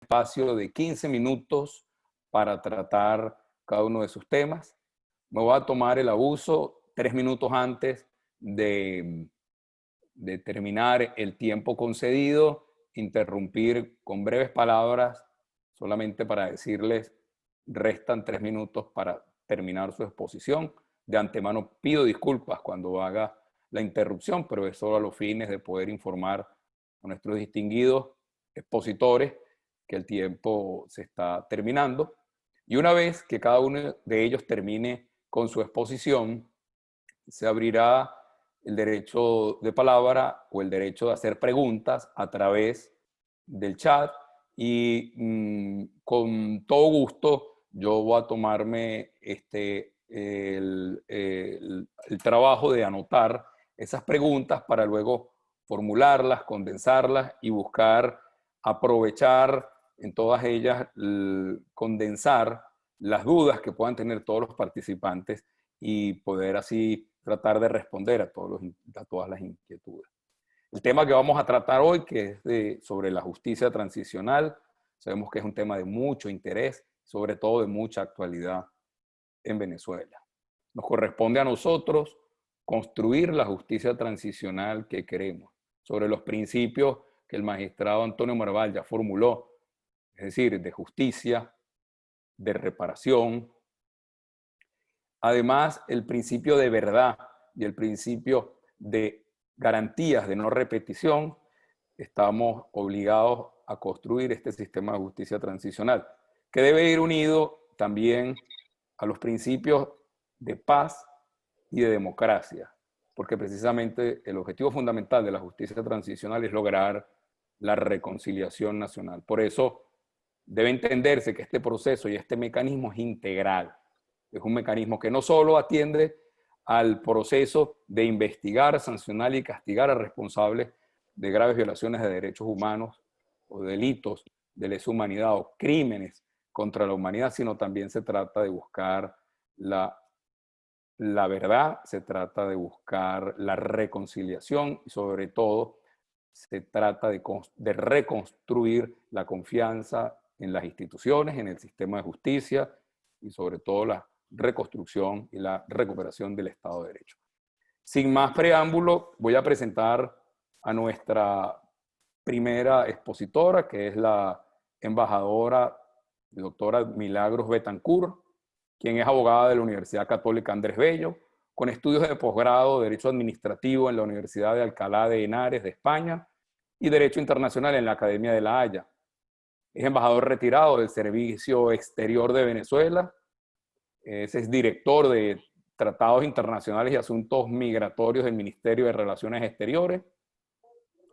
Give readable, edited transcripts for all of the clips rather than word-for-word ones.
espacio de 15 minutos para tratar cada uno de sus temas. Me voy a tomar el abuso 3 minutos antes de terminar el tiempo concedido, interrumpir con breves palabras, solamente para decirles, restan 3 minutos para terminar su exposición. De antemano pido disculpas cuando haga la interrupción, pero es solo a los fines de poder informar a nuestros distinguidos expositores que el tiempo se está terminando. Y una vez que cada uno de ellos termine con su exposición, se abrirá el derecho de palabra o el derecho de hacer preguntas a través del chat y con todo gusto yo voy a tomarme el trabajo de anotar esas preguntas para luego formularlas, condensarlas y buscar aprovechar en todas ellas, condensar las dudas que puedan tener todos los participantes y poder así tratar de responder a todas las inquietudes. El tema que vamos a tratar hoy, que es sobre la justicia transicional, sabemos que es un tema de mucho interés, sobre todo de mucha actualidad en Venezuela. Nos corresponde a nosotros construir la justicia transicional que queremos, sobre los principios que el magistrado Antonio Marval ya formuló, es decir, de justicia, de reparación. Además, el principio de verdad y el principio de garantías de no repetición, estamos obligados a construir este sistema de justicia transicional, que debe ir unido también a los principios de paz y de democracia, porque precisamente el objetivo fundamental de la justicia transicional es lograr la reconciliación nacional. Por eso debe entenderse que este proceso y este mecanismo es integral. Es un mecanismo que no solo atiende al proceso de investigar, sancionar y castigar a responsables de graves violaciones de derechos humanos o delitos de lesa humanidad o crímenes contra la humanidad, sino también se trata de buscar la verdad, se trata de buscar la reconciliación y sobre todo se trata de reconstruir la confianza en las instituciones, en el sistema de justicia y sobre todo la reconstrucción y la recuperación del Estado de Derecho. Sin más preámbulo, voy a presentar a nuestra primera expositora, que es la embajadora doctora Milagros Betancourt, quien es abogada de la Universidad Católica Andrés Bello, con estudios de posgrado de Derecho Administrativo en la Universidad de Alcalá de Henares de España y Derecho Internacional en la Academia de La Haya. Es embajador retirado del Servicio Exterior de Venezuela, es director de Tratados Internacionales y Asuntos Migratorios del Ministerio de Relaciones Exteriores,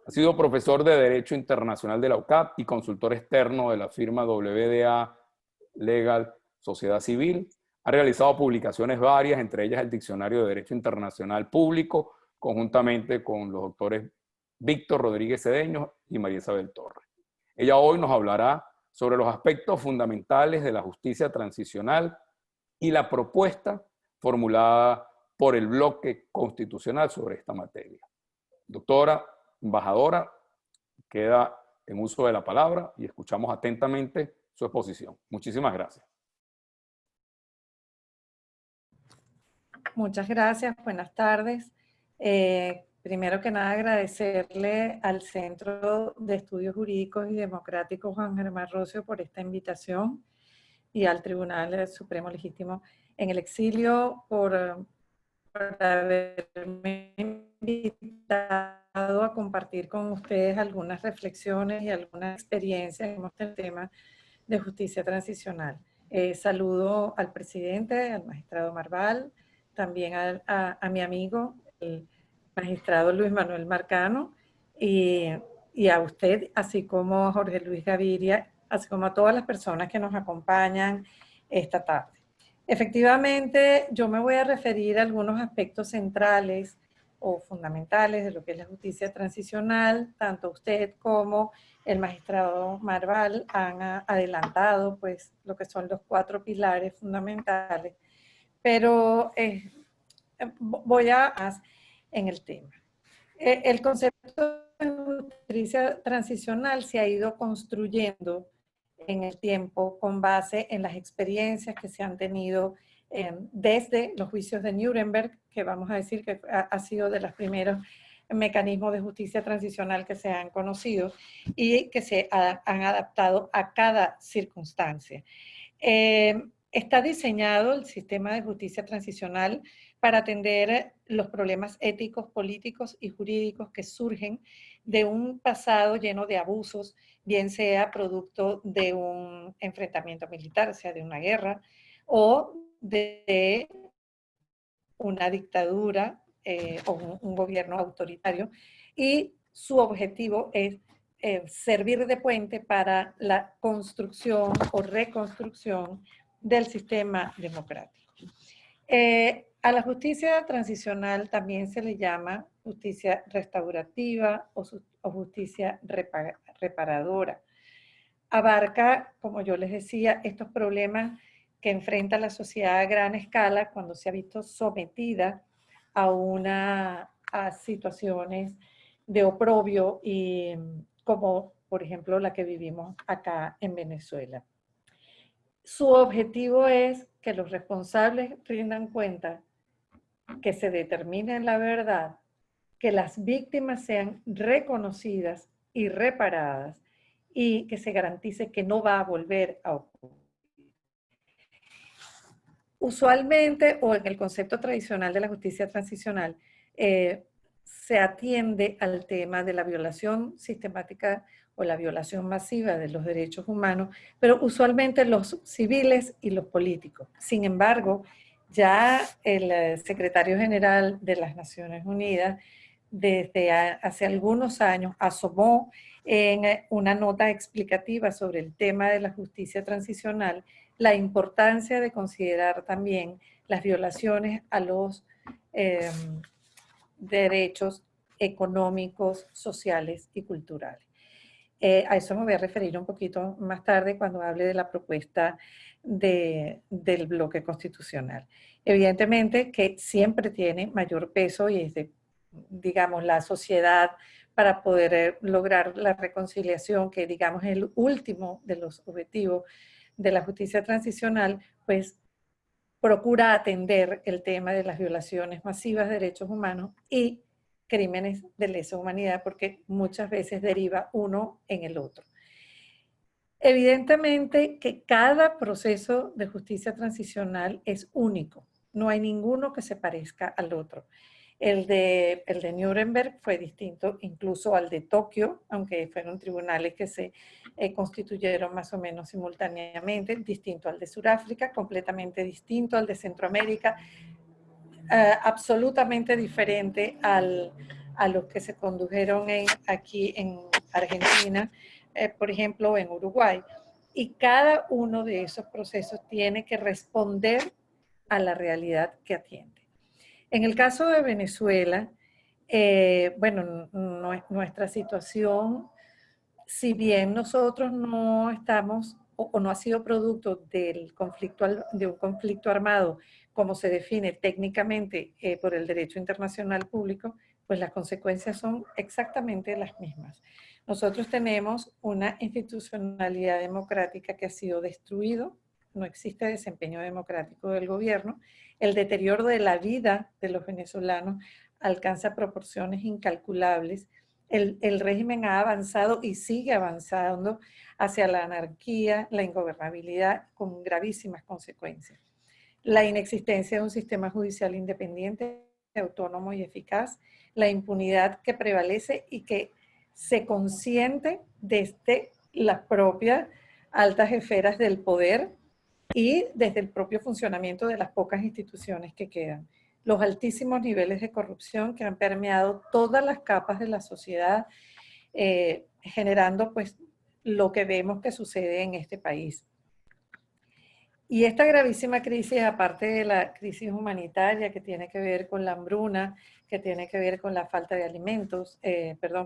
ha sido profesor de Derecho Internacional de la UCAP y consultor externo de la firma WDA Legal Sociedad Civil. Ha realizado publicaciones varias, entre ellas el Diccionario de Derecho Internacional Público, conjuntamente con los doctores Víctor Rodríguez Cedeño y María Isabel Torres. Ella hoy nos hablará sobre los aspectos fundamentales de la justicia transicional y la propuesta formulada por el bloque constitucional sobre esta materia. Doctora, embajadora, queda en uso de la palabra y escuchamos atentamente su exposición. Muchísimas gracias. Muchas gracias, buenas tardes. Primero que nada agradecerle al Centro de Estudios Jurídicos y Democráticos Juan Germán Rocio por esta invitación y al Tribunal Supremo Legítimo en el Exilio por haberme invitado a compartir con ustedes algunas reflexiones y algunas experiencias en el tema de justicia transicional. Saludo al presidente, al magistrado Marval, también a mi amigo, el magistrado Luis Manuel Marcano, y a usted, así como a Jorge Luis Gaviria, así como a todas las personas que nos acompañan esta tarde. Efectivamente, yo me voy a referir a algunos aspectos centrales o fundamentales de lo que es la justicia transicional. Tanto usted como el magistrado Marval han adelantado pues lo que son los 4 pilares fundamentales, pero voy a en el tema. El concepto de justicia transicional se ha ido construyendo en el tiempo con base en las experiencias que se han tenido desde los juicios de Nuremberg, que vamos a decir que ha sido de los primeros mecanismos de justicia transicional que se han conocido y que se han adaptado a cada circunstancia. Está diseñado el sistema de justicia transicional para atender los problemas éticos, políticos y jurídicos que surgen de un pasado lleno de abusos, bien sea producto de un enfrentamiento militar, o sea, de una guerra, o de una dictadura o un gobierno autoritario, y su objetivo es servir de puente para la construcción o reconstrucción del sistema democrático. A la justicia transicional también se le llama justicia restaurativa o justicia reparadora. Abarca, como yo les decía, estos problemas que enfrenta la sociedad a gran escala cuando se ha visto sometida a situaciones de oprobio, y como por ejemplo la que vivimos acá en Venezuela. Su objetivo es que los responsables rindan cuenta, que se determine la verdad, que las víctimas sean reconocidas y reparadas, y que se garantice que no va a volver a ocurrir. Usualmente, o en el concepto tradicional de la justicia transicional, se atiende al tema de la violación sistemática o la violación masiva de los derechos humanos, pero usualmente los civiles y los políticos. Sin embargo, ya el secretario general de las Naciones Unidas, desde hace algunos años, asomó en una nota explicativa sobre el tema de la justicia transicional la importancia de considerar también las violaciones a los derechos económicos, sociales y culturales. A eso me voy a referir un poquito más tarde cuando hable de la propuesta del bloque constitucional. Evidentemente que siempre tiene mayor peso y es de, digamos, la sociedad para poder lograr la reconciliación, que digamos es el último de los objetivos de la justicia transicional, pues procura atender el tema de las violaciones masivas de derechos humanos y crímenes de lesa humanidad, porque muchas veces deriva uno en el otro. Evidentemente que cada proceso de justicia transicional es único, no hay ninguno que se parezca al otro. El de Nuremberg fue distinto incluso al de Tokio, aunque fueron tribunales que se constituyeron más o menos simultáneamente, distinto al de Sudáfrica, completamente distinto al de Centroamérica, absolutamente diferente a los que se condujeron aquí en Argentina, por ejemplo, en Uruguay. Y cada uno de esos procesos tiene que responder a la realidad que atiende. En el caso de Venezuela, bueno, nuestra situación, si bien nosotros no estamos o no ha sido producto del conflicto, de un conflicto armado como se define técnicamente por el derecho internacional público, pues las consecuencias son exactamente las mismas. Nosotros tenemos una institucionalidad democrática que ha sido destruido, no existe desempeño democrático del gobierno, el deterioro de la vida de los venezolanos alcanza proporciones incalculables, el régimen ha avanzado y sigue avanzando hacia la anarquía, la ingobernabilidad, con gravísimas consecuencias. La inexistencia de un sistema judicial independiente, autónomo y eficaz, la impunidad que prevalece y que se consiente desde las propias altas esferas del poder y desde el propio funcionamiento de las pocas instituciones que quedan. Los altísimos niveles de corrupción que han permeado todas las capas de la sociedad, generando pues lo que vemos que sucede en este país. Y esta gravísima crisis, aparte de la crisis humanitaria que tiene que ver con la hambruna, que tiene que ver con la falta de alimentos,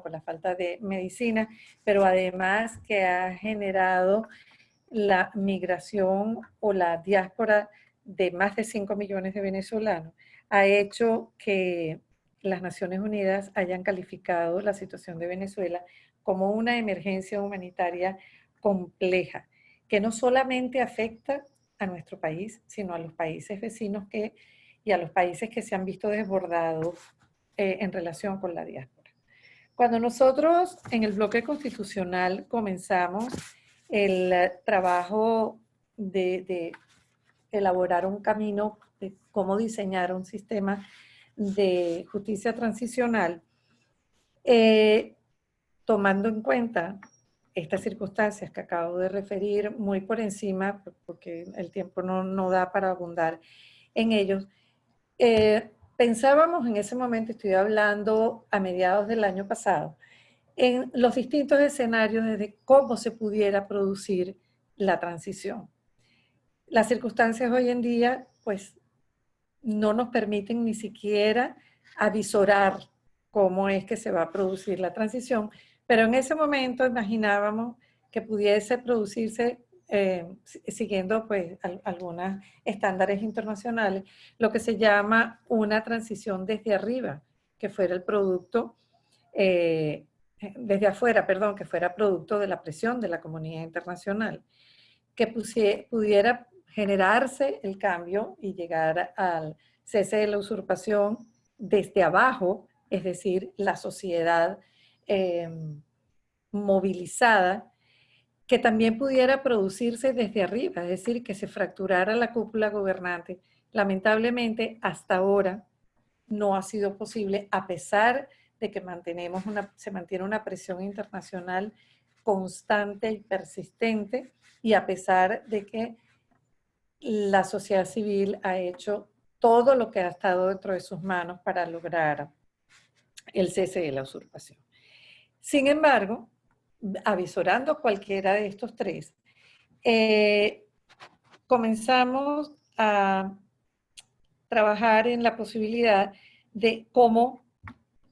con la falta de medicina, pero además que ha generado la migración o la diáspora de más de 5 millones de venezolanos, ha hecho que las Naciones Unidas hayan calificado la situación de Venezuela como una emergencia humanitaria compleja. que no solamente afecta a nuestro país, sino a los países vecinos y a los países que se han visto desbordados en relación con la diáspora. Cuando nosotros en el bloque constitucional comenzamos el trabajo de elaborar un camino de cómo diseñar un sistema de justicia transicional, tomando en cuenta estas circunstancias que acabo de referir muy por encima, porque el tiempo no da para abundar en ellos, pensábamos en ese momento, estoy hablando a mediados del año pasado, en los distintos escenarios de cómo se pudiera producir la transición. Las circunstancias hoy en día, pues, no nos permiten ni siquiera avisorar cómo es que se va a producir la transición, pero en ese momento imaginábamos que pudiese producirse siguiendo pues algunos estándares internacionales, lo que se llama una transición desde arriba, que fuera el producto, desde afuera, perdón, que fuera producto de la presión de la comunidad internacional, que pudiera generarse el cambio y llegar al cese de la usurpación desde abajo, es decir, la sociedad movilizada, que también pudiera producirse desde arriba, es decir, que se fracturara la cúpula gobernante. Lamentablemente, hasta ahora no ha sido posible, a pesar de que se mantiene una presión internacional constante y persistente, y a pesar de que la sociedad civil ha hecho todo lo que ha estado dentro de sus manos para lograr el cese de la usurpación. Sin embargo, avisorando cualquiera de estos tres, comenzamos a trabajar en la posibilidad de cómo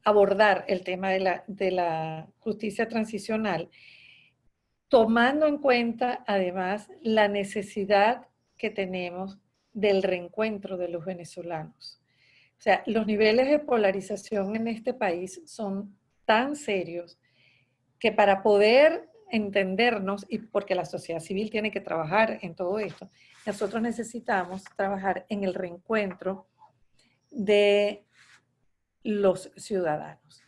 abordar el tema de la justicia transicional, tomando en cuenta además la necesidad que tenemos del reencuentro de los venezolanos. O sea, los niveles de polarización en este país son tan serios que para poder entendernos, y porque la sociedad civil tiene que trabajar en todo esto, nosotros necesitamos trabajar en el reencuentro de los ciudadanos.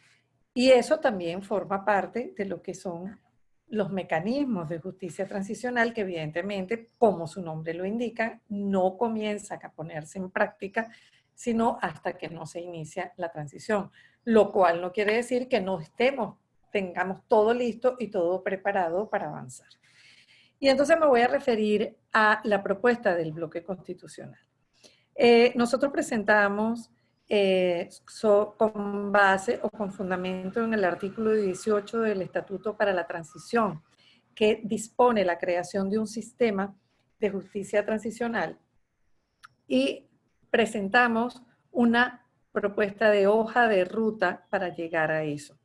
Y eso también forma parte de lo que son los mecanismos de justicia transicional que evidentemente, como su nombre lo indica, no comienzan a ponerse en práctica, sino hasta que no se inicia la transición. Lo cual no quiere decir que no tengamos todo listo y todo preparado para avanzar. Y entonces me voy a referir a la propuesta del bloque constitucional. Nosotros presentamos con base o con fundamento en el artículo 18 del Estatuto para la Transición, que dispone la creación de un sistema de justicia transicional, y presentamos una propuesta de hoja de ruta para llegar a eso.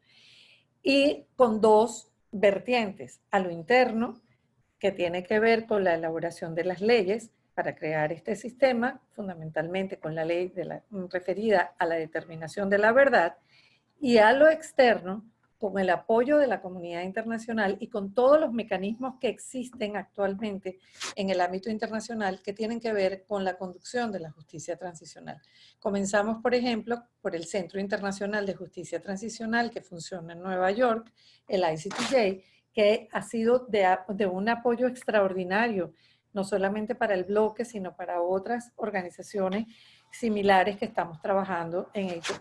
Y con dos vertientes: a lo interno, que tiene que ver con la elaboración de las leyes para crear este sistema, fundamentalmente con la ley referida a la determinación de la verdad, y a lo externo, con el apoyo de la comunidad internacional y con todos los mecanismos que existen actualmente en el ámbito internacional que tienen que ver con la conducción de la justicia transicional. Comenzamos, por ejemplo, por el Centro Internacional de Justicia Transicional que funciona en Nueva York, el ICTJ, que ha sido de un apoyo extraordinario, no solamente para el bloque, sino para otras organizaciones similares que estamos trabajando en ello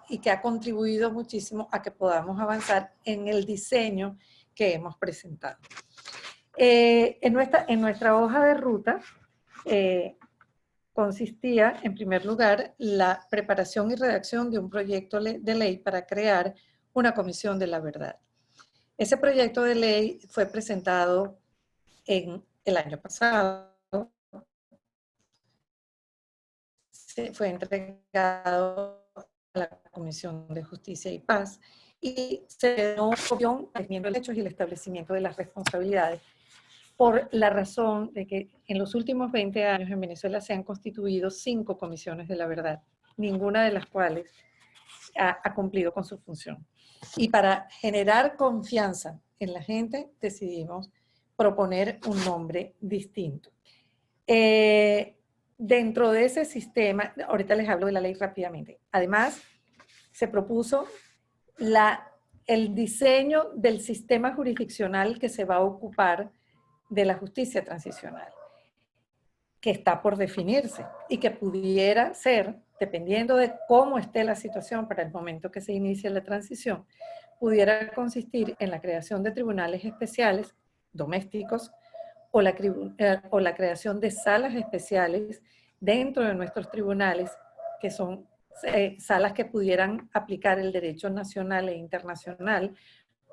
y que ha contribuido muchísimo a que podamos avanzar en el diseño que hemos presentado. En nuestra hoja de ruta consistía, en primer lugar, la preparación y redacción de un proyecto de ley para crear una comisión de la verdad. Ese proyecto de ley fue presentado en el año pasado, fue entregado a la Comisión de Justicia y Paz y se dio definiendo los hechos y el establecimiento de las responsabilidades, por la razón de que en los últimos 20 años en Venezuela se han constituido 5 comisiones de la verdad, ninguna de las cuales ha cumplido con su función. Y para generar confianza en la gente decidimos proponer un nombre distinto. Dentro de ese sistema, ahorita les hablo de la ley rápidamente, además se propuso el diseño del sistema jurisdiccional que se va a ocupar de la justicia transicional, que está por definirse y que pudiera ser, dependiendo de cómo esté la situación para el momento que se inicie la transición, pudiera consistir en la creación de tribunales especiales domésticos o la creación de salas especiales dentro de nuestros tribunales, que son salas que pudieran aplicar el derecho nacional e internacional,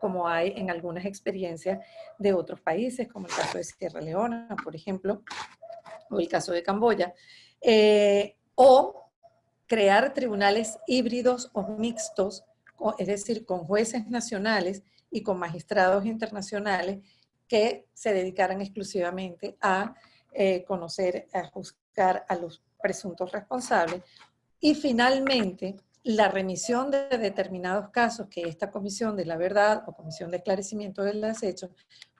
como hay en algunas experiencias de otros países, como el caso de Sierra Leona, por ejemplo, o el caso de Camboya, o crear tribunales híbridos o mixtos, es decir, con jueces nacionales y con magistrados internacionales que se dedicaran exclusivamente a conocer, a juzgar a los presuntos responsables. Y finalmente, la remisión de determinados casos que esta Comisión de la Verdad o Comisión de Esclarecimiento de los Hechos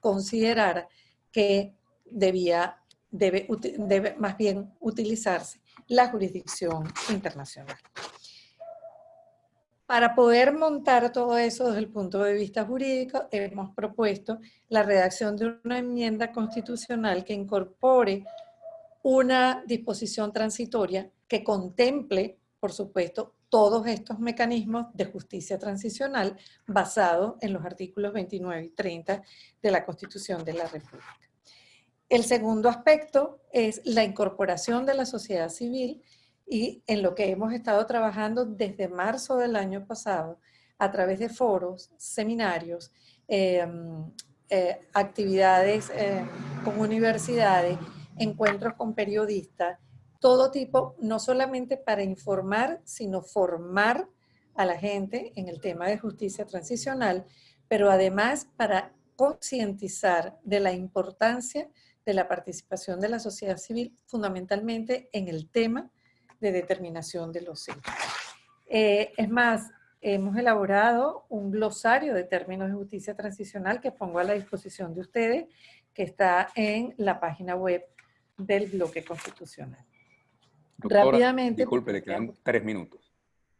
considerara que debe más bien utilizarse la jurisdicción internacional. Para poder montar todo eso desde el punto de vista jurídico, hemos propuesto la redacción de una enmienda constitucional que incorpore una disposición transitoria que contemple, por supuesto, todos estos mecanismos de justicia transicional basados en los artículos 29 y 30 de la Constitución de la República. El segundo aspecto es la incorporación de la sociedad civil, y en lo que hemos estado trabajando desde marzo del año pasado a través de foros, seminarios, actividades con universidades, encuentros con periodistas, todo tipo, no solamente para informar, sino formar a la gente en el tema de justicia transicional, pero además para concientizar de la importancia de la participación de la sociedad civil, fundamentalmente en el tema de determinación de los hechos. Es más, hemos elaborado un glosario de términos de justicia transicional que pongo a la disposición de ustedes, que está en la página web del bloque constitucional. Doctora, rápidamente. Disculpe, le quedan 3 minutos.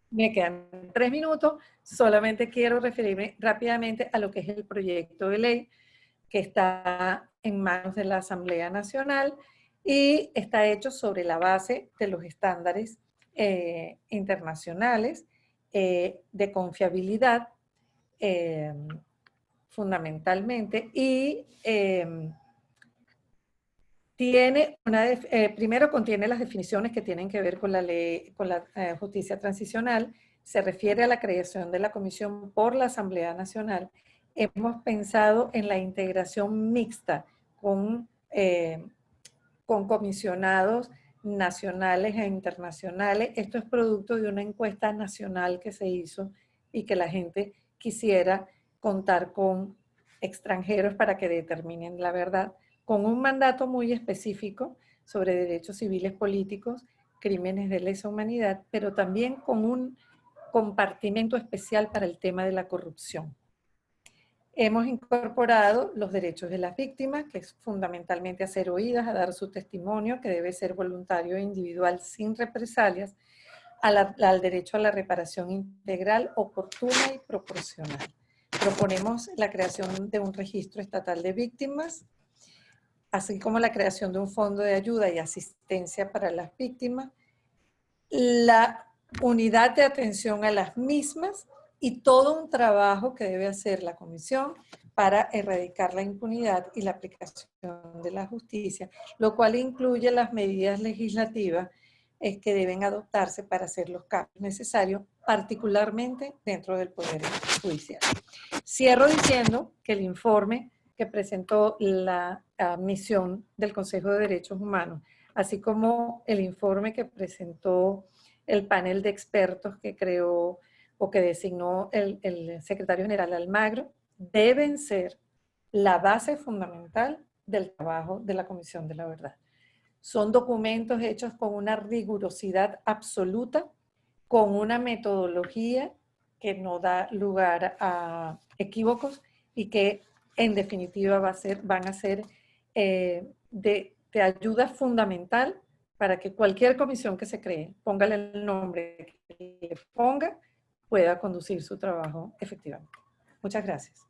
Me quedan 3 minutos, solamente quiero referirme rápidamente a lo que es el proyecto de ley que está en manos de la Asamblea Nacional y está hecho sobre la base de los estándares internacionales de confiabilidad, fundamentalmente, y primero contiene las definiciones que tienen que ver con la ley, con la justicia transicional, se refiere a la creación de la comisión por la Asamblea Nacional. Hemos pensado en la integración mixta con comisionados nacionales e internacionales. Esto es producto de una encuesta nacional que se hizo y que la gente quisiera contar con extranjeros para que determinen la verdad, con un mandato muy específico sobre derechos civiles políticos, crímenes de lesa humanidad, pero también con un compartimento especial para el tema de la corrupción. Hemos incorporado los derechos de las víctimas, que es fundamentalmente a ser oídas, a dar su testimonio, que debe ser voluntario e individual sin represalias, al derecho a la reparación integral, oportuna y proporcional. Proponemos la creación de un registro estatal de víctimas, así como la creación de un fondo de ayuda y asistencia para las víctimas, la unidad de atención a las mismas y todo un trabajo que debe hacer la Comisión para erradicar la impunidad y la aplicación de la justicia, lo cual incluye las medidas legislativas que deben adoptarse para hacer los cambios necesarios, particularmente dentro del Poder Judicial. Cierro diciendo que el informe que presentó la misión del Consejo de Derechos Humanos, así como el informe que presentó el panel de expertos que creó o que designó el secretario general Almagro, deben ser la base fundamental del trabajo de la Comisión de la Verdad. Son documentos hechos con una rigurosidad absoluta, con una metodología que no da lugar a equívocos y que en definitiva van a ser de ayuda fundamental para que cualquier comisión que se cree, póngale el nombre que le ponga, pueda conducir su trabajo efectivamente. Muchas gracias.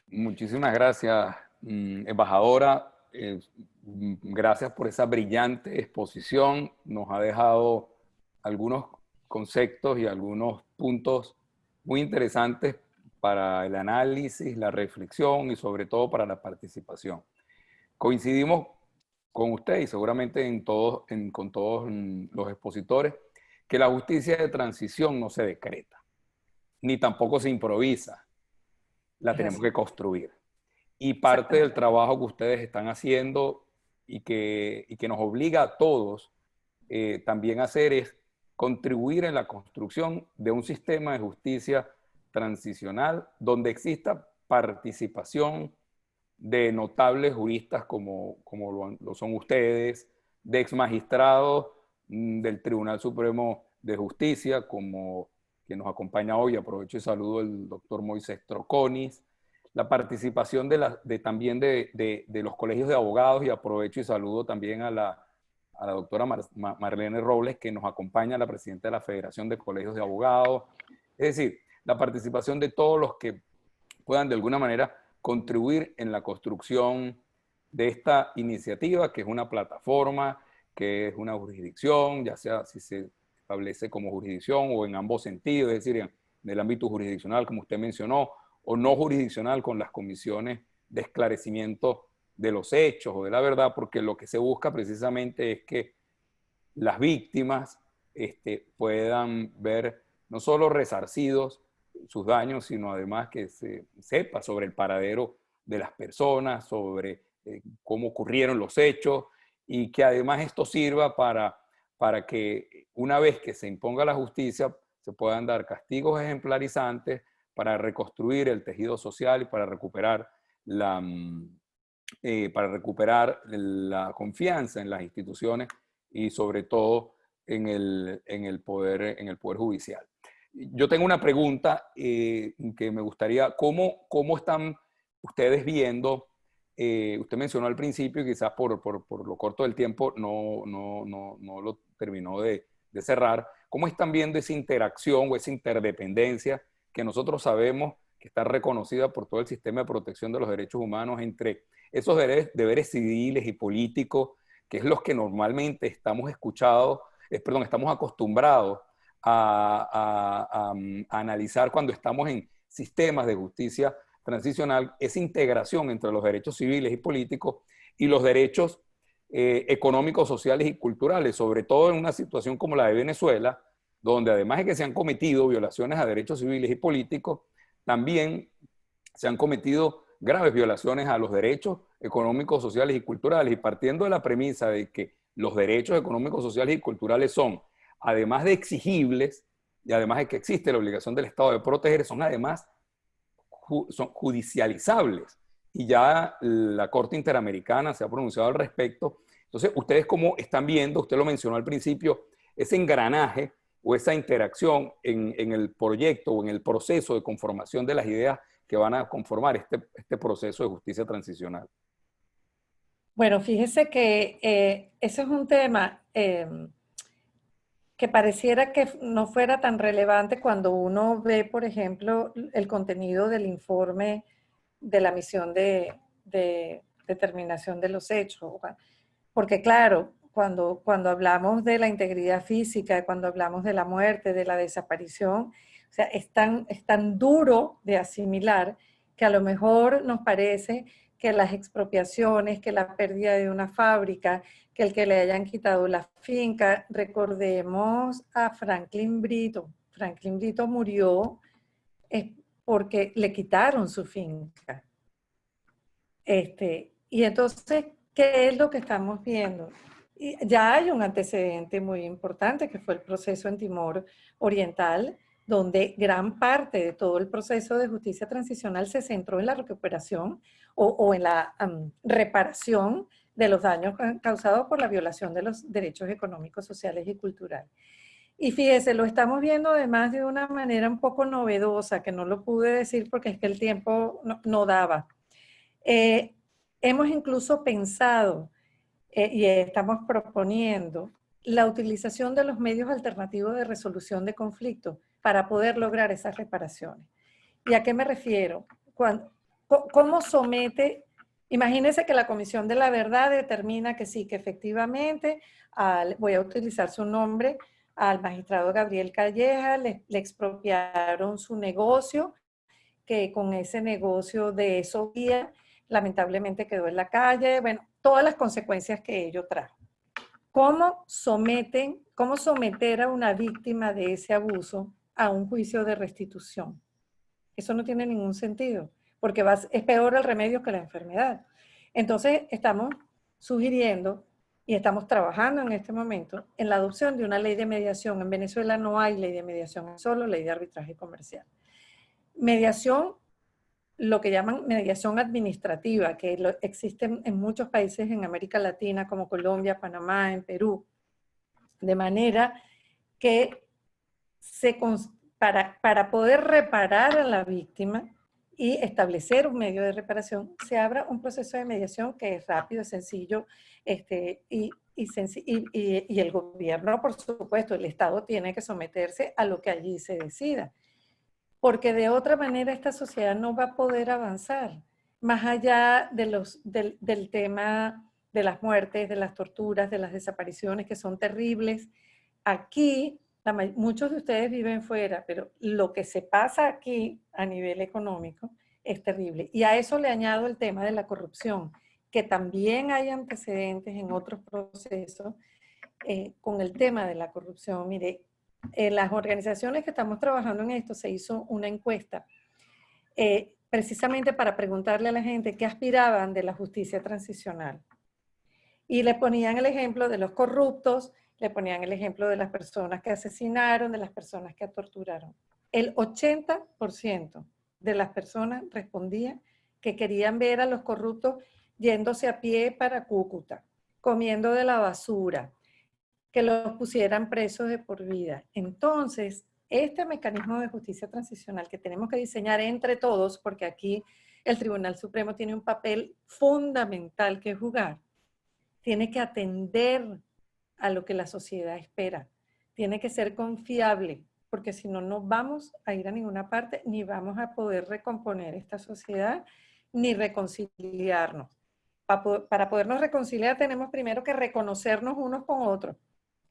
Muchísimas gracias, embajadora. Gracias por esa brillante exposición. Nos ha dejado algunos conceptos y algunos puntos muy interesantes para el análisis, la reflexión y sobre todo para la participación. Coincidimos con usted y seguramente con todos los expositores que la justicia de transición no se decreta, ni tampoco se improvisa. La tenemos que construir. Y parte del trabajo que ustedes están haciendo y que nos obliga a todos también a hacer es contribuir en la construcción de un sistema de justicia transicional donde exista participación de notables juristas como lo son ustedes, de ex magistrados del Tribunal Supremo de Justicia, como quien nos acompaña hoy, aprovecho y saludo el doctor Moisés Troconis, la participación también de los colegios de abogados, y aprovecho y saludo también a la doctora Marlene Robles, que nos acompaña, la presidenta de la Federación de Colegios de Abogados. Es decir, la participación de todos los que puedan de alguna manera contribuir en la construcción de esta iniciativa, que es una plataforma, que es una jurisdicción, ya sea si se establece como jurisdicción o en ambos sentidos, es decir, en el ámbito jurisdiccional, como usted mencionó, o no jurisdiccional con las comisiones de esclarecimiento de los hechos o de la verdad, porque lo que se busca precisamente es que las víctimas puedan ver no solo resarcidos sus daños, sino además que se sepa sobre el paradero de las personas, sobre cómo ocurrieron los hechos, y que además esto sirva para que una vez que se imponga la justicia se puedan dar castigos ejemplarizantes para reconstruir el tejido social y para recuperar la confianza en las instituciones y sobre todo en el poder judicial. Yo tengo una pregunta que me gustaría, ¿cómo están ustedes viendo? Usted mencionó al principio y quizás por lo corto del tiempo no lo terminó de cerrar. ¿Cómo están viendo esa interacción o esa interdependencia que nosotros sabemos que está reconocida por todo el sistema de protección de los derechos humanos entre esos deberes civiles y políticos, que es los que normalmente estamos acostumbrados a analizar cuando estamos en sistemas de justicia transicional, esa integración entre los derechos civiles y políticos y los derechos económicos, sociales y culturales, sobre todo en una situación como la de Venezuela, donde además de que se han cometido violaciones a derechos civiles y políticos, también se han cometido graves violaciones a los derechos económicos, sociales y culturales. Y partiendo de la premisa de que los derechos económicos, sociales y culturales son, además de exigibles, y además de que existe la obligación del Estado de proteger, son además son judicializables. Y ya la Corte Interamericana se ha pronunciado al respecto. Entonces, ¿ustedes cómo están viendo? Usted lo mencionó al principio, ese engranaje o esa interacción en el proyecto o en el proceso de conformación de las ideas que van a conformar este proceso de justicia transicional. Bueno, fíjese que ese es un tema que pareciera que no fuera tan relevante cuando uno ve, por ejemplo, el contenido del informe de la misión de determinación de los hechos. Porque claro, cuando hablamos de la integridad física, cuando hablamos de la muerte, de la desaparición, o sea, es tan duro de asimilar que a lo mejor nos parece que las expropiaciones, que la pérdida de una fábrica, que el que le hayan quitado la finca. Recordemos a Franklin Brito. Franklin Brito murió porque le quitaron su finca. Y entonces, ¿qué es lo que estamos viendo? Ya hay un antecedente muy importante que fue el proceso en Timor Oriental, donde gran parte de todo el proceso de justicia transicional se centró en la recuperación o en la reparación de los daños causados por la violación de los derechos económicos, sociales y culturales. Y fíjese, lo estamos viendo además de una manera un poco novedosa, que no lo pude decir porque es que el tiempo no daba. Hemos incluso pensado y estamos proponiendo la utilización de los medios alternativos de resolución de conflictos para poder lograr esas reparaciones. ¿Y a qué me refiero? ¿Cómo somete? Imagínense que la Comisión de la Verdad determina que sí, que efectivamente, voy a utilizar su nombre, al magistrado Gabriel Calleja le expropiaron su negocio, que con ese negocio de esos días lamentablemente quedó en la calle, bueno, todas las consecuencias que ello trajo. ¿Cómo someter a una víctima de ese abuso a un juicio de restitución? Eso no tiene ningún sentido, porque es peor el remedio que la enfermedad. Entonces, estamos sugiriendo y estamos trabajando en este momento en la adopción de una ley de mediación. En Venezuela no hay ley de mediación, solo ley de arbitraje comercial. Mediación, lo que llaman mediación administrativa, que existe en muchos países en América Latina, como Colombia, Panamá, en Perú, de manera que para poder reparar a la víctima y establecer un medio de reparación, se abra un proceso de mediación que es rápido, sencillo, y el gobierno, por supuesto, el Estado tiene que someterse a lo que allí se decida, porque de otra manera esta sociedad no va a poder avanzar, más allá del tema de las muertes, de las torturas, de las desapariciones, que son terribles. Aquí, muchos de ustedes viven fuera, pero lo que se pasa aquí a nivel económico es terrible. Y a eso le añado el tema de la corrupción, que también hay antecedentes en otros procesos con el tema de la corrupción. Mire, en las organizaciones que estamos trabajando en esto se hizo una encuesta precisamente para preguntarle a la gente qué aspiraban de la justicia transicional. Y le ponían el ejemplo de los corruptos, le ponían el ejemplo de las personas que asesinaron, de las personas que torturaron. El 80% de las personas respondía que querían ver a los corruptos yéndose a pie para Cúcuta, comiendo de la basura, que los pusieran presos de por vida. Entonces, este mecanismo de justicia transicional que tenemos que diseñar entre todos, porque aquí el Tribunal Supremo tiene un papel fundamental que jugar, tiene que atender a lo que la sociedad espera, tiene que ser confiable, porque si no, no vamos a ir a ninguna parte, ni vamos a poder recomponer esta sociedad, ni reconciliarnos. Para podernos reconciliar tenemos primero que reconocernos unos con otros.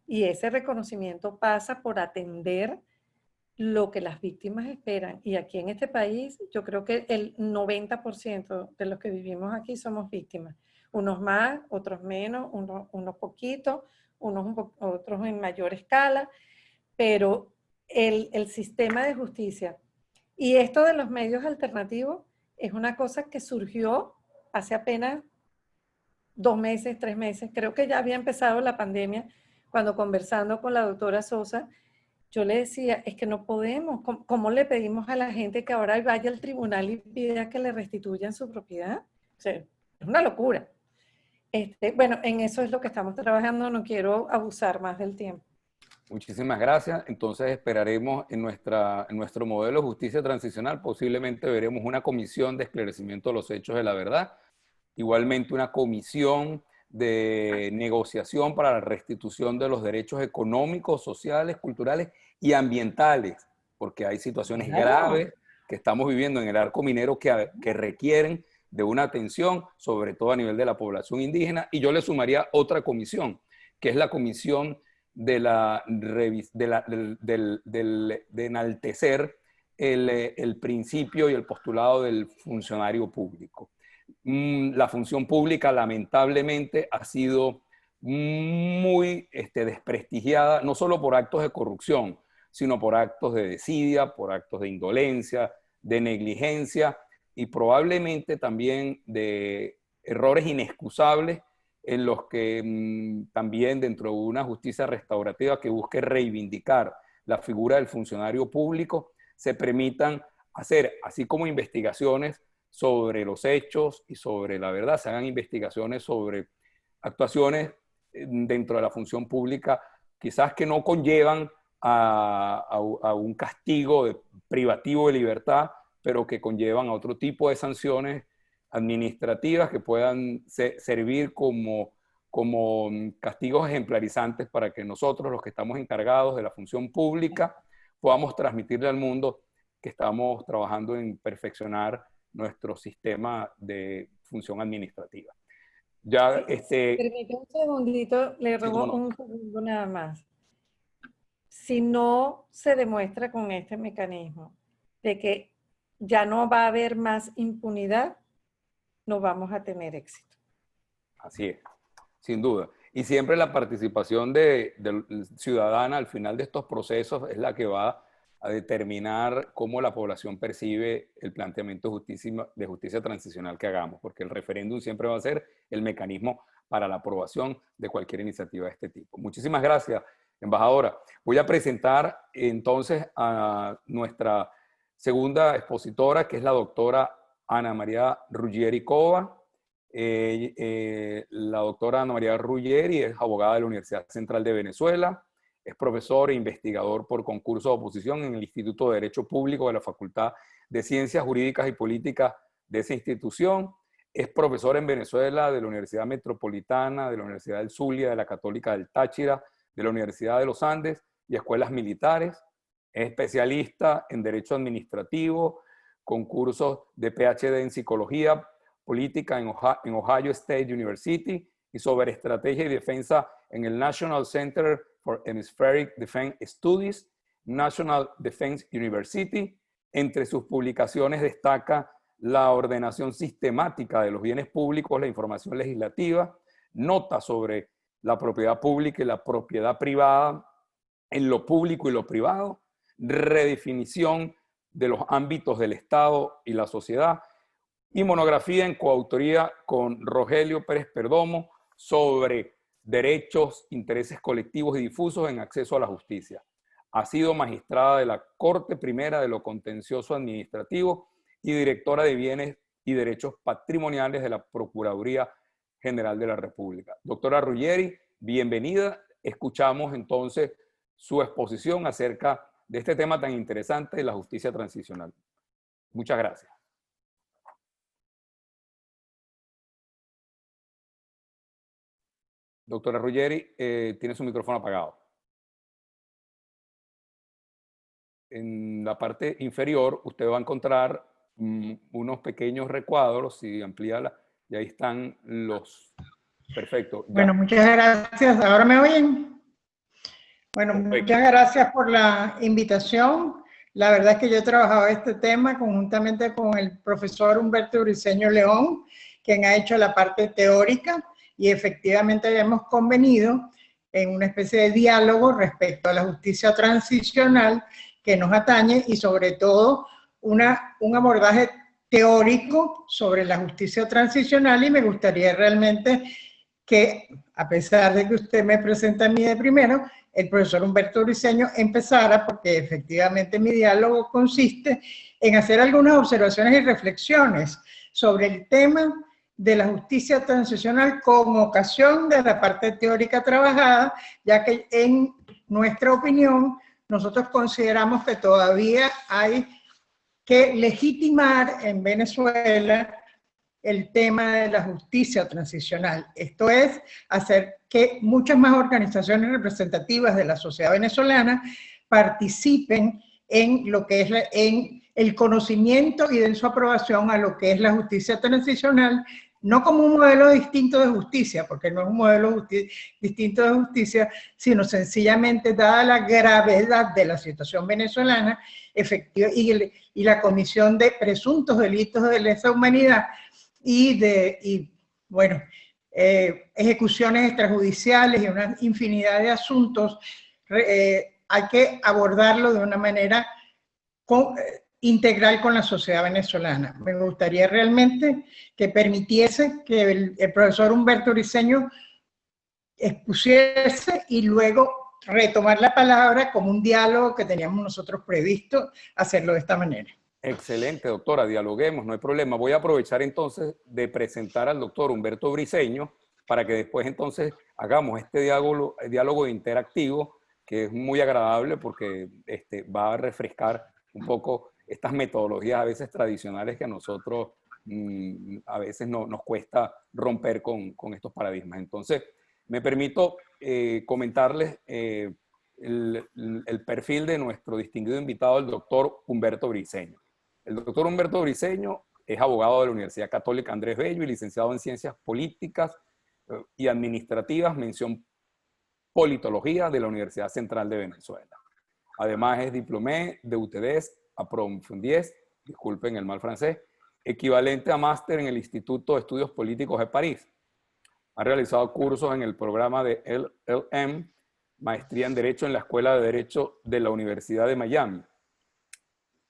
Y ese reconocimiento pasa por atender lo que las víctimas esperan. Y aquí en este país, yo creo que el 90% de los que vivimos aquí somos víctimas. Unos más, otros menos, unos poquitos, otros en mayor escala, pero el sistema de justicia y esto de los medios alternativos es una cosa que surgió hace apenas 2 meses, 3 meses. Creo que ya había empezado la pandemia cuando, conversando con la doctora Sosa, yo le decía, es que no podemos, ¿cómo le pedimos a la gente que ahora vaya al tribunal y pida que le restituyan su propiedad? O sea, es una locura. Bueno, en eso es lo que estamos trabajando, no quiero abusar más del tiempo. Muchísimas gracias. Entonces esperaremos en nuestro modelo de justicia transicional, posiblemente veremos una comisión de esclarecimiento de los hechos de la verdad, igualmente una comisión de negociación para la restitución de los derechos económicos, sociales, culturales y ambientales, porque hay situaciones graves que estamos viviendo en el arco minero que requieren de una atención, sobre todo a nivel de la población indígena. Y yo le sumaría otra comisión, que es la comisión de enaltecer el principio y el postulado del funcionario público. La función pública lamentablemente ha sido muy desprestigiada, no solo por actos de corrupción, sino por actos de desidia, por actos de indolencia, de negligencia y probablemente también de errores inexcusables en los que también dentro de una justicia restaurativa que busque reivindicar la figura del funcionario público, se permitan hacer, así como investigaciones sobre los hechos y sobre la verdad, se hagan investigaciones sobre actuaciones dentro de la función pública, quizás que no conllevan a un castigo privativo de libertad, pero que conllevan a otro tipo de sanciones administrativas que puedan servir como castigos ejemplarizantes para que nosotros, los que estamos encargados de la función pública, podamos transmitirle al mundo que estamos trabajando en perfeccionar nuestro sistema de función administrativa. Ya, Permítame un segundito, le robo un segundo nada más. Si no se demuestra con este mecanismo de que ya no va a haber más impunidad, no vamos a tener éxito. Así es, sin duda. Y siempre la participación de ciudadana al final de estos procesos es la que va a determinar cómo la población percibe el planteamiento de justicia transicional que hagamos, porque el referéndum siempre va a ser el mecanismo para la aprobación de cualquier iniciativa de este tipo. Muchísimas gracias, embajadora. Voy a presentar entonces a nuestra segunda expositora, que es la doctora Ana María Ruggieri Cova. La doctora Ana María Ruggieri es abogada de la Universidad Central de Venezuela, es profesor e investigador por concurso de oposición en el Instituto de Derecho Público de la Facultad de Ciencias Jurídicas y Políticas de esa institución, es profesor en Venezuela de la Universidad Metropolitana, de la Universidad del Zulia, de la Católica del Táchira, de la Universidad de los Andes y escuelas militares, es especialista en Derecho Administrativo, con cursos de PhD en Psicología Política en Ohio State University y sobre estrategia y defensa en el National Center for Hemispheric Defense Studies, National Defense University. Entre sus publicaciones destaca la ordenación sistemática de los bienes públicos, la información legislativa, notas sobre la propiedad pública y la propiedad privada en lo público y lo privado, redefinición de los ámbitos del Estado y la sociedad, y monografía en coautoría con Rogelio Pérez Perdomo sobre derechos, intereses colectivos y difusos en acceso a la justicia. Ha sido magistrada de la Corte Primera de lo Contencioso Administrativo y directora de Bienes y Derechos Patrimoniales de la Procuraduría General de la República. Doctora Ruggieri, bienvenida. Escuchamos entonces su exposición acerca de este tema tan interesante de la justicia transicional. Muchas gracias. Doctora Ruggieri, tiene su micrófono apagado. En la parte inferior usted va a encontrar unos pequeños recuadros, si amplía y ahí están los... Perfecto. Ya. Bueno, muchas gracias. ¿Ahora me oyen? Bueno, perfecto. Muchas gracias por la invitación. La verdad es que yo he trabajado este tema conjuntamente con el profesor Humberto Briceño León, quien ha hecho la parte teórica, y efectivamente habíamos convenido en una especie de diálogo respecto a la justicia transicional que nos atañe y sobre todo un abordaje teórico sobre la justicia transicional, y me gustaría realmente que, a pesar de que usted me presenta a mí de primero, el profesor Humberto Briceño empezara, porque efectivamente mi diálogo consiste en hacer algunas observaciones y reflexiones sobre el tema de la justicia transicional con ocasión de la parte teórica trabajada, ya que en nuestra opinión nosotros consideramos que todavía hay que legitimar en Venezuela el tema de la justicia transicional. Esto es, hacer que muchas más organizaciones representativas de la sociedad venezolana participen en lo que es en el conocimiento y de su aprobación a lo que es la justicia transicional, no como un modelo distinto de justicia, porque no es un modelo distinto de justicia, sino sencillamente, dada la gravedad de la situación venezolana, y la comisión de presuntos delitos de lesa humanidad ejecuciones extrajudiciales y una infinidad de asuntos, hay que abordarlo de una manera integral con la sociedad venezolana. Me gustaría realmente que permitiese que el profesor Humberto Briceño expusiese y luego retomar la palabra como un diálogo que teníamos nosotros previsto hacerlo de esta manera. Excelente, doctora, dialoguemos, no hay problema. Voy a aprovechar entonces de presentar al doctor Humberto Briceño para que después entonces hagamos este diálogo interactivo que es muy agradable porque va a refrescar un poco estas metodologías a veces tradicionales que a nosotros a veces nos cuesta romper con estos paradigmas. Entonces, me permito comentarles el perfil de nuestro distinguido invitado, el doctor Humberto Briceño. El doctor Humberto Briceño es abogado de la Universidad Católica Andrés Bello y licenciado en Ciencias Políticas y Administrativas, mención Politología de la Universidad Central de Venezuela. Además es diplomé de UTDES, aprofundies, disculpen el mal francés, equivalente a máster en el Instituto de Estudios Políticos de París. Ha realizado cursos en el programa de LLM, maestría en Derecho en la Escuela de Derecho de la Universidad de Miami.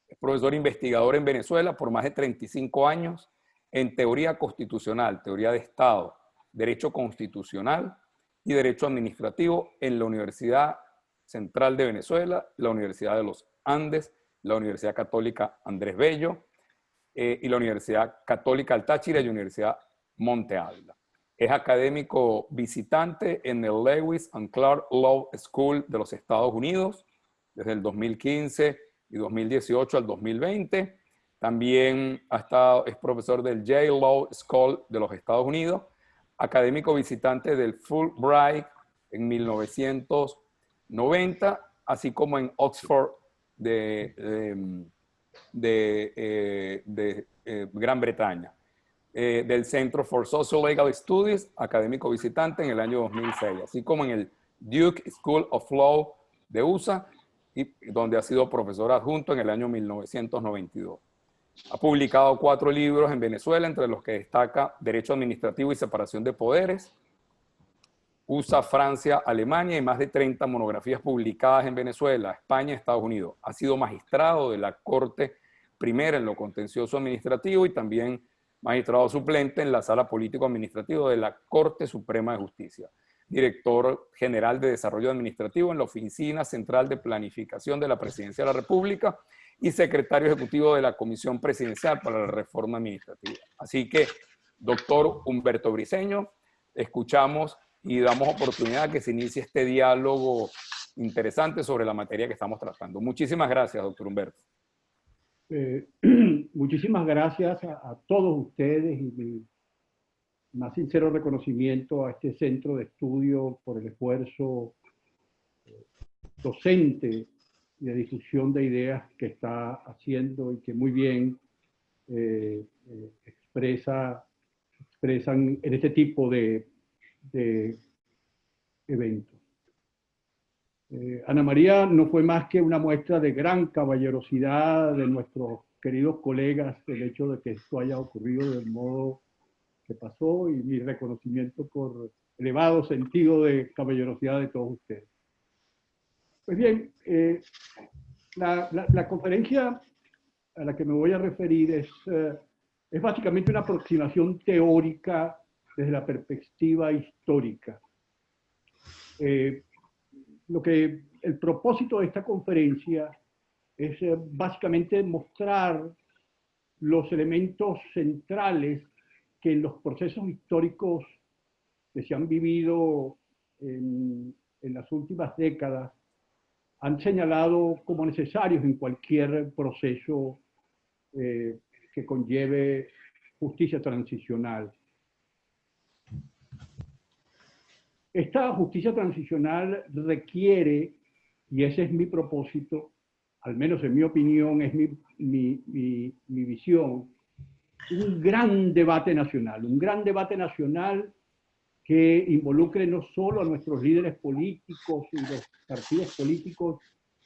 Es profesor investigador en Venezuela por más de 35 años en teoría constitucional, teoría de Estado, derecho constitucional y derecho administrativo en la Universidad Central de Venezuela, la Universidad de los Andes, la Universidad Católica Andrés Bello y la Universidad Católica del Táchira y la Universidad Monte Ávila. Es académico visitante en el Lewis and Clark Law School de los Estados Unidos desde el 2015 y 2018 al 2020. También es profesor del Yale Law School de los Estados Unidos, académico visitante del Fulbright en 1990, así como en Oxford de Gran Bretaña. Del Centro for Social Legal Studies, académico visitante en el año 2006, así como en el Duke School of Law de USA, donde ha sido profesor adjunto en el año 1992. Ha publicado 4 libros en Venezuela, entre los que destaca Derecho Administrativo y Separación de Poderes, USA, Francia, Alemania, y más de 30 monografías publicadas en Venezuela, España y Estados Unidos. Ha sido magistrado de la Corte Primera en lo contencioso administrativo y también magistrado suplente en la Sala Político-Administrativo de la Corte Suprema de Justicia. Director General de Desarrollo Administrativo en la Oficina Central de Planificación de la Presidencia de la República y secretario ejecutivo de la Comisión Presidencial para la Reforma Administrativa. Así que, doctor Humberto Briceño, escuchamos y damos oportunidad a que se inicie este diálogo interesante sobre la materia que estamos tratando. Muchísimas gracias, doctor Humberto. Muchísimas gracias a todos ustedes y mi más sincero reconocimiento a este centro de estudio por el esfuerzo docente y de difusión de ideas que está haciendo y que muy bien expresan en este tipo de eventos. Ana María no fue más que una muestra de gran caballerosidad de nuestros queridos colegas, el hecho de que esto haya ocurrido del modo que pasó, y mi reconocimiento por elevado sentido de caballerosidad de todos ustedes. Pues bien, la conferencia a la que me voy a referir es básicamente una aproximación teórica desde la perspectiva histórica. El propósito de esta conferencia es básicamente mostrar los elementos centrales que en los procesos históricos que se han vivido en las últimas décadas han señalado como necesarios en cualquier proceso que conlleve justicia transicional. Esta justicia transicional requiere, y ese es mi propósito, al menos en mi opinión, es mi visión, un gran debate nacional que involucre no solo a nuestros líderes políticos y los partidos políticos,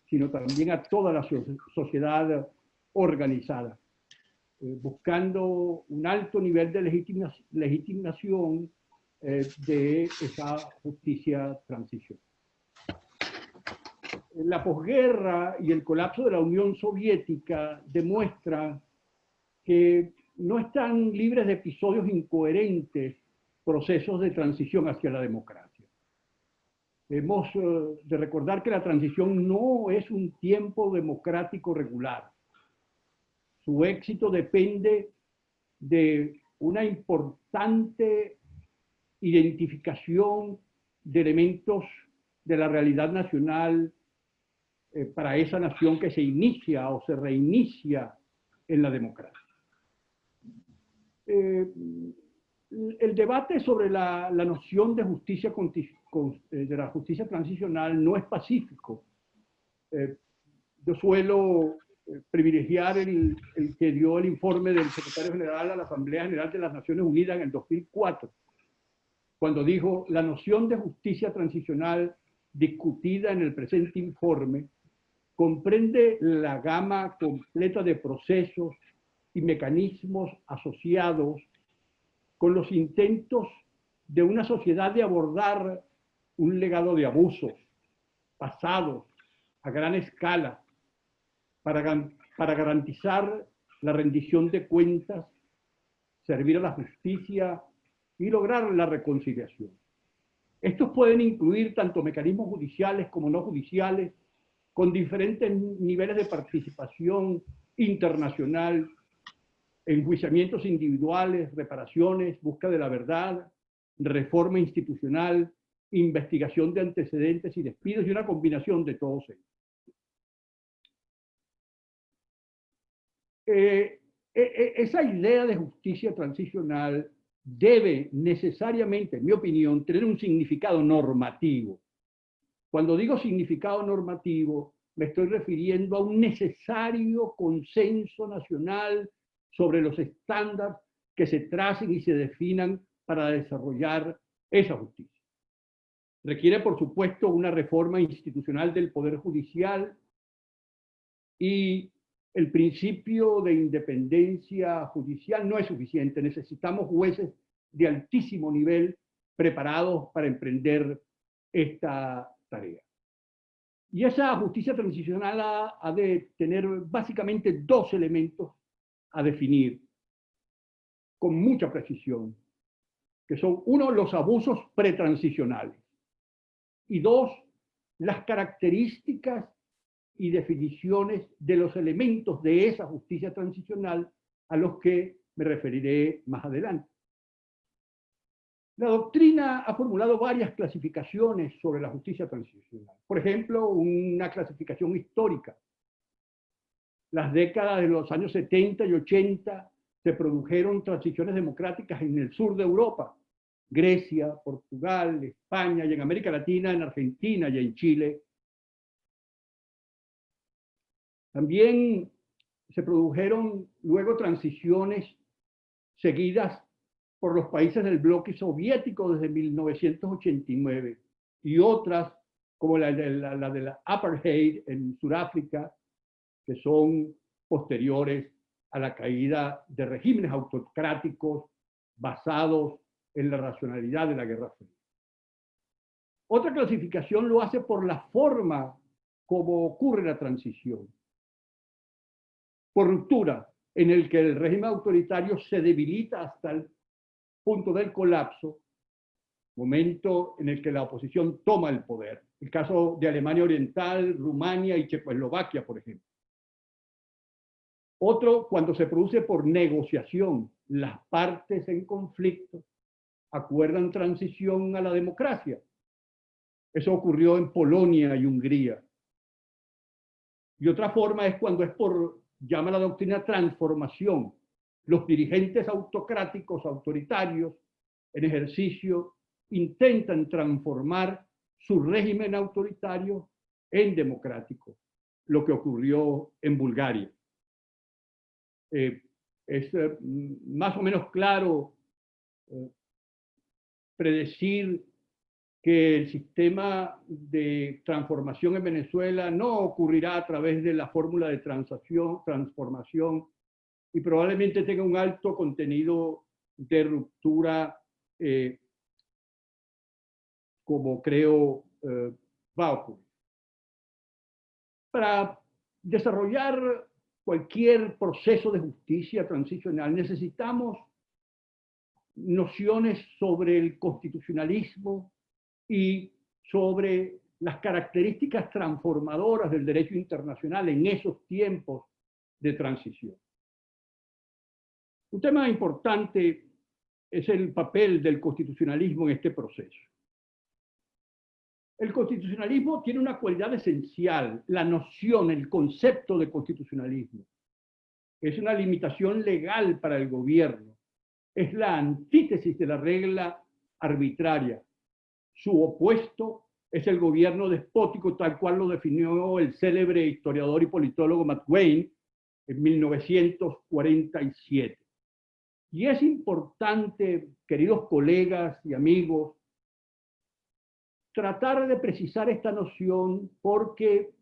sino también a toda la sociedad organizada, buscando un alto nivel de legitimación de esa justicia transicional. La posguerra y el colapso de la Unión Soviética demuestran que no están libres de episodios incoherentes procesos de transición hacia la democracia. Hemos de recordar que la transición no es un tiempo democrático regular. Su éxito depende de una importante identificación de elementos de la realidad nacional para esa nación que se inicia o se reinicia en la democracia. El debate sobre la noción de justicia, de la justicia transicional no es pacífico. Yo suelo privilegiar el que dio el informe del secretario general a la Asamblea General de las Naciones Unidas en el 2004, cuando dijo: la noción de justicia transicional discutida en el presente informe comprende la gama completa de procesos y mecanismos asociados con los intentos de una sociedad de abordar un legado de abusos pasados a gran escala para garantizar la rendición de cuentas, servir a la justicia y lograr la reconciliación. Estos pueden incluir tanto mecanismos judiciales como no judiciales, con diferentes niveles de participación internacional, enjuiciamientos individuales, reparaciones, búsqueda de la verdad, reforma institucional, investigación de antecedentes y despidos, y una combinación de todos ellos. Esa idea de justicia transicional debe necesariamente, en mi opinión, tener un significado normativo. Cuando digo significado normativo, me estoy refiriendo a un necesario consenso nacional sobre los estándares que se tracen y se definan para desarrollar esa justicia. Requiere, por supuesto, una reforma institucional del Poder Judicial, y el principio de independencia judicial no es suficiente. Necesitamos jueces de altísimo nivel preparados para emprender esta tarea. Y esa justicia transicional ha de tener básicamente dos elementos a definir con mucha precisión, que son: uno, los abusos pretransicionales, y dos, las características y definiciones de los elementos de esa justicia transicional a los que me referiré más adelante. La doctrina ha formulado varias clasificaciones sobre la justicia transicional. Por ejemplo, una clasificación histórica. Las décadas de los años 70 y 80 se produjeron transiciones democráticas en el sur de Europa: Grecia, Portugal, España, y en América Latina, en Argentina y en Chile. También se produjeron luego transiciones seguidas por los países del bloque soviético desde 1989, y otras, como la de la apartheid en Sudáfrica, que son posteriores a la caída de regímenes autocráticos basados en la racionalidad de la Guerra Fría. Otra clasificación lo hace por la forma como ocurre la transición: por ruptura, en el que el régimen autoritario se debilita hasta el punto del colapso, momento en el que la oposición toma el poder. El caso de Alemania Oriental, Rumania y Checoslovaquia, por ejemplo. Otro, cuando se produce por negociación, las partes en conflicto acuerdan transición a la democracia. Eso ocurrió en Polonia y Hungría. Y otra forma es cuando es por, llama la doctrina, transformación. Los dirigentes autocráticos, autoritarios, en ejercicio, intentan transformar su régimen autoritario en democrático, lo que ocurrió en Bulgaria. Es más o menos claro predecir que el sistema de transformación en Venezuela no ocurrirá a través de la fórmula de transformación, y probablemente tenga un alto contenido de ruptura, como creo va a ocurrir. Para desarrollar cualquier proceso de justicia transicional necesitamos nociones sobre el constitucionalismo y sobre las características transformadoras del derecho internacional en esos tiempos de transición. Un tema importante es el papel del constitucionalismo en este proceso. El constitucionalismo tiene una cualidad esencial, la noción, el concepto de constitucionalismo. Es una limitación legal para el gobierno. Es la antítesis de la regla arbitraria. Su opuesto es el gobierno despótico, tal cual lo definió el célebre historiador y politólogo Matt Wayne en 1947. Y es importante, queridos colegas y amigos, tratar de precisar esta noción porque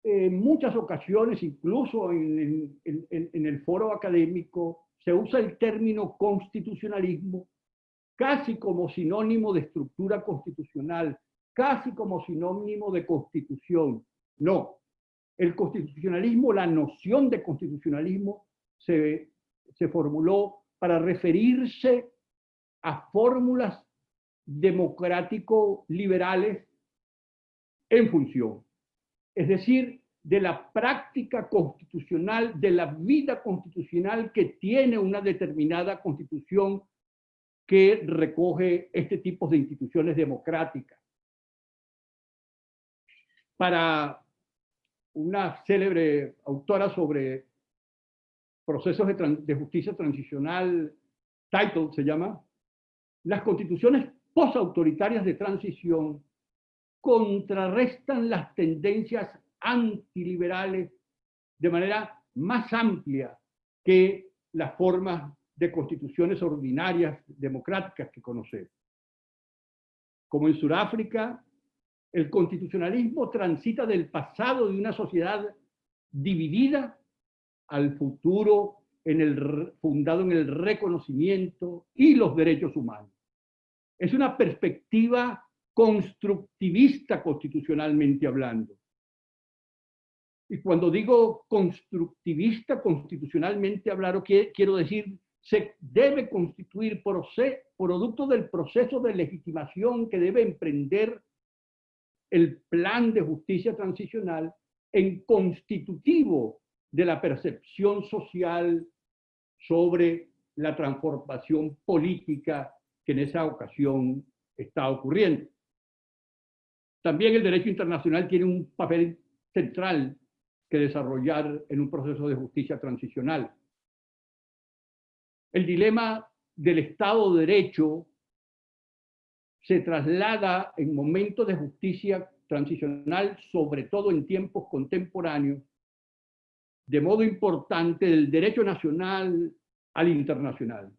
en muchas ocasiones, incluso en el foro académico, se usa el término constitucionalismo casi como sinónimo de estructura constitucional, casi como sinónimo de constitución. No, el constitucionalismo, la noción de constitucionalismo se formuló para referirse a fórmulas democrático-liberales en función. Es decir, de la práctica constitucional, de la vida constitucional que tiene una determinada constitución que recoge este tipo de instituciones democráticas. Para una célebre autora sobre procesos de justicia transicional, Title se llama, las constituciones postautoritarias de transición contrarrestan las tendencias antiliberales de manera más amplia que las formas de constituciones ordinarias democráticas que conocemos. Como en Sudáfrica, el constitucionalismo transita del pasado de una sociedad dividida al futuro fundado en el reconocimiento y los derechos humanos. Es una perspectiva constructivista constitucionalmente hablando. Y cuando digo constructivista constitucionalmente hablando, quiero decir, se debe constituir producto del proceso de legitimación que debe emprender el plan de justicia transicional en constitutivo de la percepción social sobre la transformación política que en esa ocasión está ocurriendo. También el derecho internacional tiene un papel central que desarrollar en un proceso de justicia transicional. El dilema del Estado de Derecho se traslada en momentos de justicia transicional, sobre todo en tiempos contemporáneos, de modo importante del derecho nacional al internacional.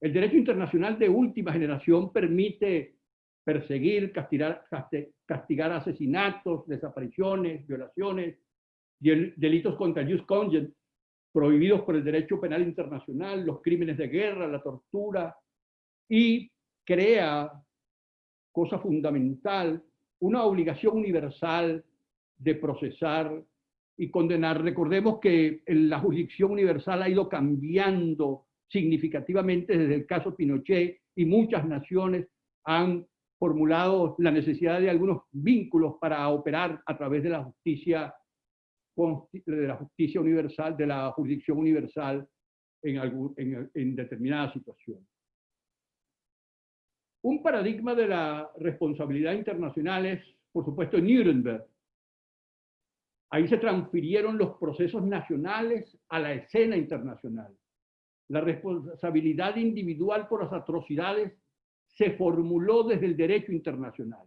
El derecho internacional de última generación permite perseguir, castigar asesinatos, desapariciones, violaciones, delitos contra el jus cogens, prohibidos por el derecho penal internacional, los crímenes de guerra, la tortura, y crea, cosa fundamental, una obligación universal de procesar y condenar. Recordemos que la jurisdicción universal ha ido cambiando significativamente desde el caso Pinochet y muchas naciones han formulado la necesidad de algunos vínculos para operar a través de la justicia universal, de la jurisdicción universal en determinadas situaciones. Un paradigma de la responsabilidad internacional es, por supuesto, Nuremberg. Ahí se transfirieron los procesos nacionales a la escena internacional. La responsabilidad individual por las atrocidades se formuló desde el derecho internacional.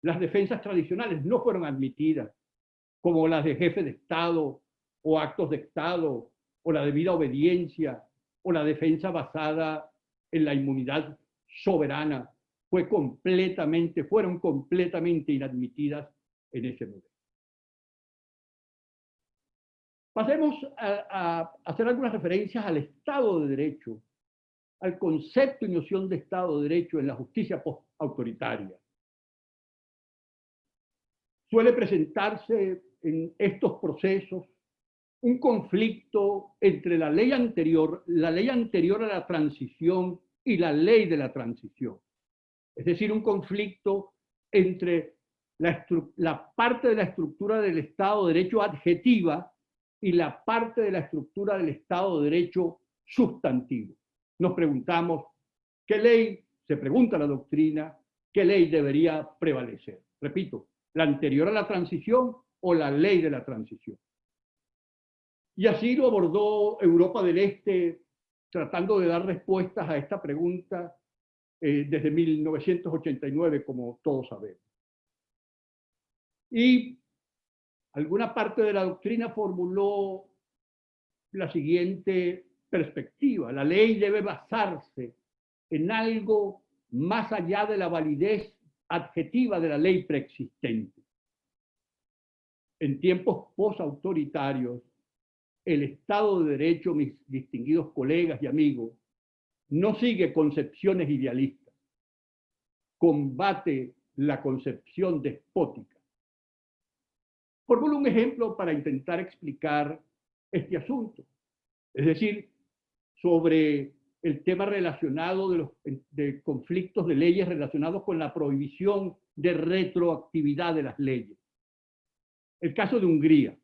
Las defensas tradicionales no fueron admitidas, como las de jefe de Estado o actos de Estado, o la debida obediencia, o la defensa basada en la inmunidad soberana, fueron completamente inadmitidas en ese modelo. Pasemos a hacer algunas referencias al Estado de Derecho, al concepto y noción de Estado de Derecho en la justicia postautoritaria. Suele presentarse en estos procesos un conflicto entre la ley anterior a la transición y la ley de la transición. Es decir, un conflicto entre la parte de la estructura del Estado de Derecho adjetiva y la parte de la estructura del Estado de Derecho sustantivo. Nos preguntamos, ¿qué ley? Se pregunta la doctrina, qué ley debería prevalecer. Repito, la anterior a la transición o la ley de la transición. Y así lo abordó Europa del Este, tratando de dar respuestas a esta pregunta desde 1989, como todos sabemos. Y alguna parte de la doctrina formuló la siguiente perspectiva: la ley debe basarse en algo más allá de la validez adjetiva de la ley preexistente. En tiempos posautoritarios, el Estado de Derecho, mis distinguidos colegas y amigos, no sigue concepciones idealistas, combate la concepción despótica. Formulo un ejemplo para intentar explicar este asunto, es decir, sobre el tema relacionado de conflictos de leyes relacionados con la prohibición de retroactividad de las leyes. El caso de Hungría.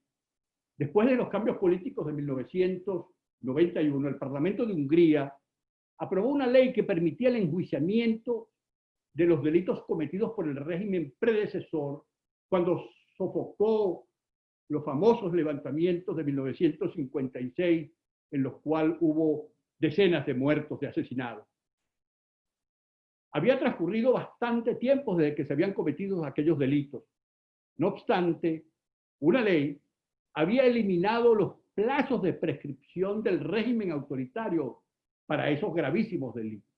Después de los cambios políticos de 1991, el Parlamento de Hungría aprobó una ley que permitía el enjuiciamiento de los delitos cometidos por el régimen predecesor cuando sofocó los famosos levantamientos de 1956, en los cuales hubo decenas de muertos, de asesinados. Había transcurrido bastante tiempo desde que se habían cometido aquellos delitos. No obstante, una ley había eliminado los plazos de prescripción del régimen autoritario para esos gravísimos delitos.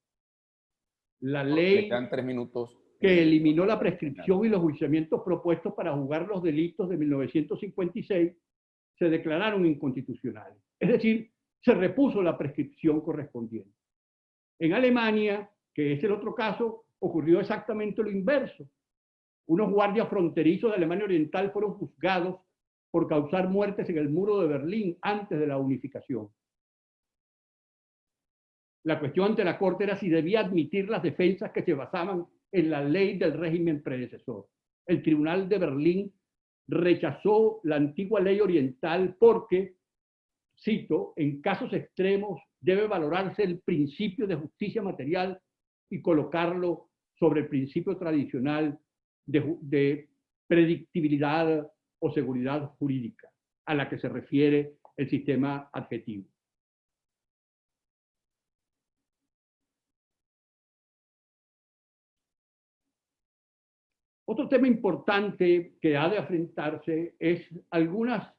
La ley que eliminó la prescripción y los juiciamientos propuestos para juzgar los delitos de 1956 se declararon inconstitucionales. Es decir, se repuso la prescripción correspondiente. En Alemania, que es el otro caso, ocurrió exactamente lo inverso. Unos guardias fronterizos de Alemania Oriental fueron juzgados por causar muertes en el muro de Berlín antes de la unificación. La cuestión ante la Corte era si debía admitir las defensas que se basaban en la ley del régimen predecesor. El Tribunal de Berlín rechazó la antigua ley oriental porque, cito, en casos extremos debe valorarse el principio de justicia material y colocarlo sobre el principio tradicional de predictibilidad o seguridad jurídica, a la que se refiere el sistema adjetivo. Otro tema importante que ha de enfrentarse es algunas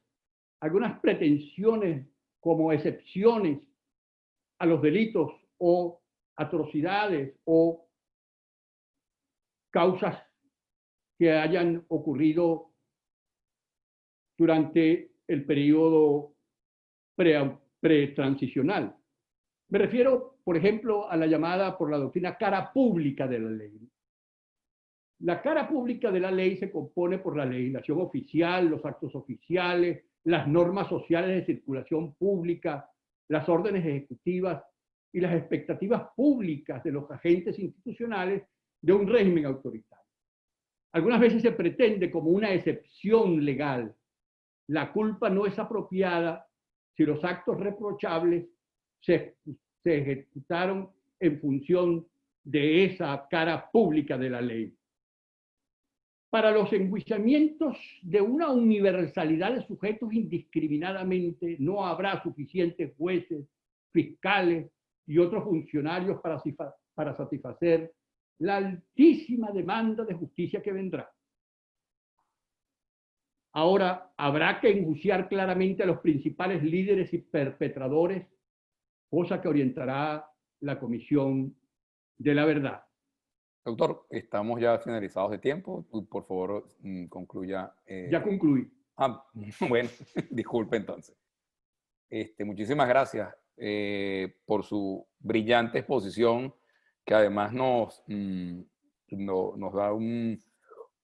pretensiones como excepciones a los delitos o atrocidades o causas que hayan ocurrido durante el periodo pretransicional. Me refiero, por ejemplo, a la llamada por la doctrina cara pública de la ley. La cara pública de la ley se compone por la legislación oficial, los actos oficiales, las normas sociales de circulación pública, las órdenes ejecutivas y las expectativas públicas de los agentes institucionales de un régimen autoritario. Algunas veces se pretende como una excepción legal. La culpa no es apropiada si los actos reprochables se ejecutaron en función de esa cara pública de la ley. Para los enjuiciamientos de una universalidad de sujetos indiscriminadamente, no habrá suficientes jueces, fiscales y otros funcionarios para satisfacer la altísima demanda de justicia que vendrá. Ahora, habrá que enjuiciar claramente a los principales líderes y perpetradores, cosa que orientará la Comisión de la Verdad. Doctor, estamos ya finalizados de tiempo. Por favor, concluya. Ya concluí. Bueno, disculpe entonces. Muchísimas gracias por su brillante exposición, que además nos da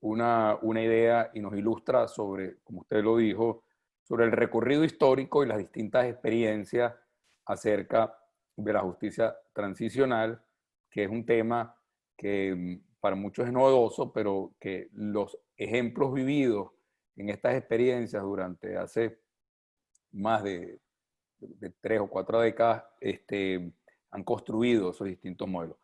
una idea y nos ilustra sobre, como usted lo dijo, sobre el recorrido histórico y las distintas experiencias acerca de la justicia transicional, que es un tema que para muchos es novedoso, pero que los ejemplos vividos en estas experiencias durante hace más de 3 o 4 décadas han construido esos distintos modelos.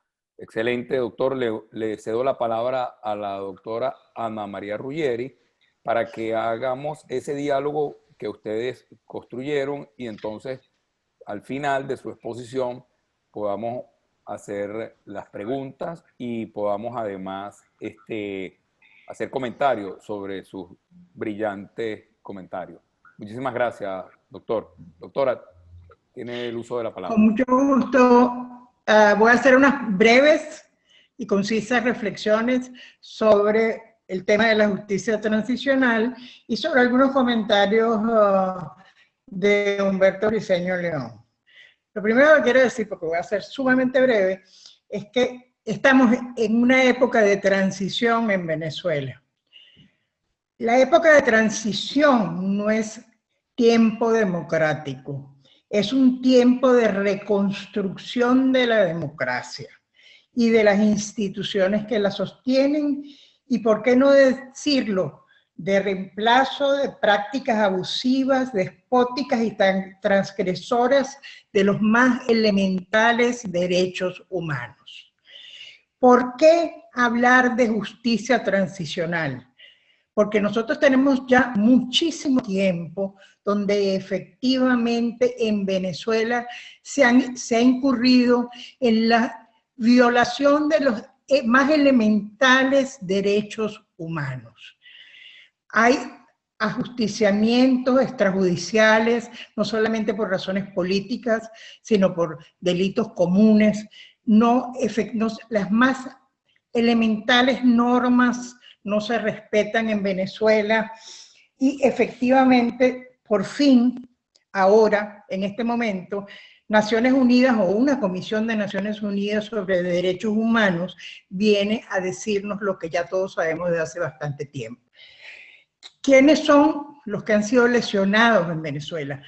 Excelente, doctor. Le cedo la palabra a la doctora Ana María Ruggeri para que hagamos ese diálogo que ustedes construyeron y entonces al final de su exposición podamos hacer las preguntas y podamos además hacer comentarios sobre sus brillantes comentarios. Muchísimas gracias, doctor. Doctora, tiene el uso de la palabra. Con mucho gusto. Voy a hacer unas breves y concisas reflexiones sobre el tema de la justicia transicional y sobre algunos comentarios de Humberto Briceño León. Lo primero que quiero decir, porque voy a ser sumamente breve, es que estamos en una época de transición en Venezuela. La época de transición no es tiempo democrático, es un tiempo de reconstrucción de la democracia y de las instituciones que la sostienen y, por qué no decirlo, de reemplazo de prácticas abusivas, despóticas y transgresoras de los más elementales derechos humanos. ¿Por qué hablar de justicia transicional? Porque nosotros tenemos ya muchísimo tiempo donde efectivamente en Venezuela se ha incurrido en la violación de los más elementales derechos humanos. Hay ajusticiamientos extrajudiciales, no solamente por razones políticas, sino por delitos comunes. Las más elementales normas no se respetan en Venezuela y efectivamente, por fin, ahora, en este momento, Naciones Unidas o una comisión de Naciones Unidas sobre derechos humanos viene a decirnos lo que ya todos sabemos desde hace bastante tiempo. ¿Quiénes son los que han sido lesionados en Venezuela?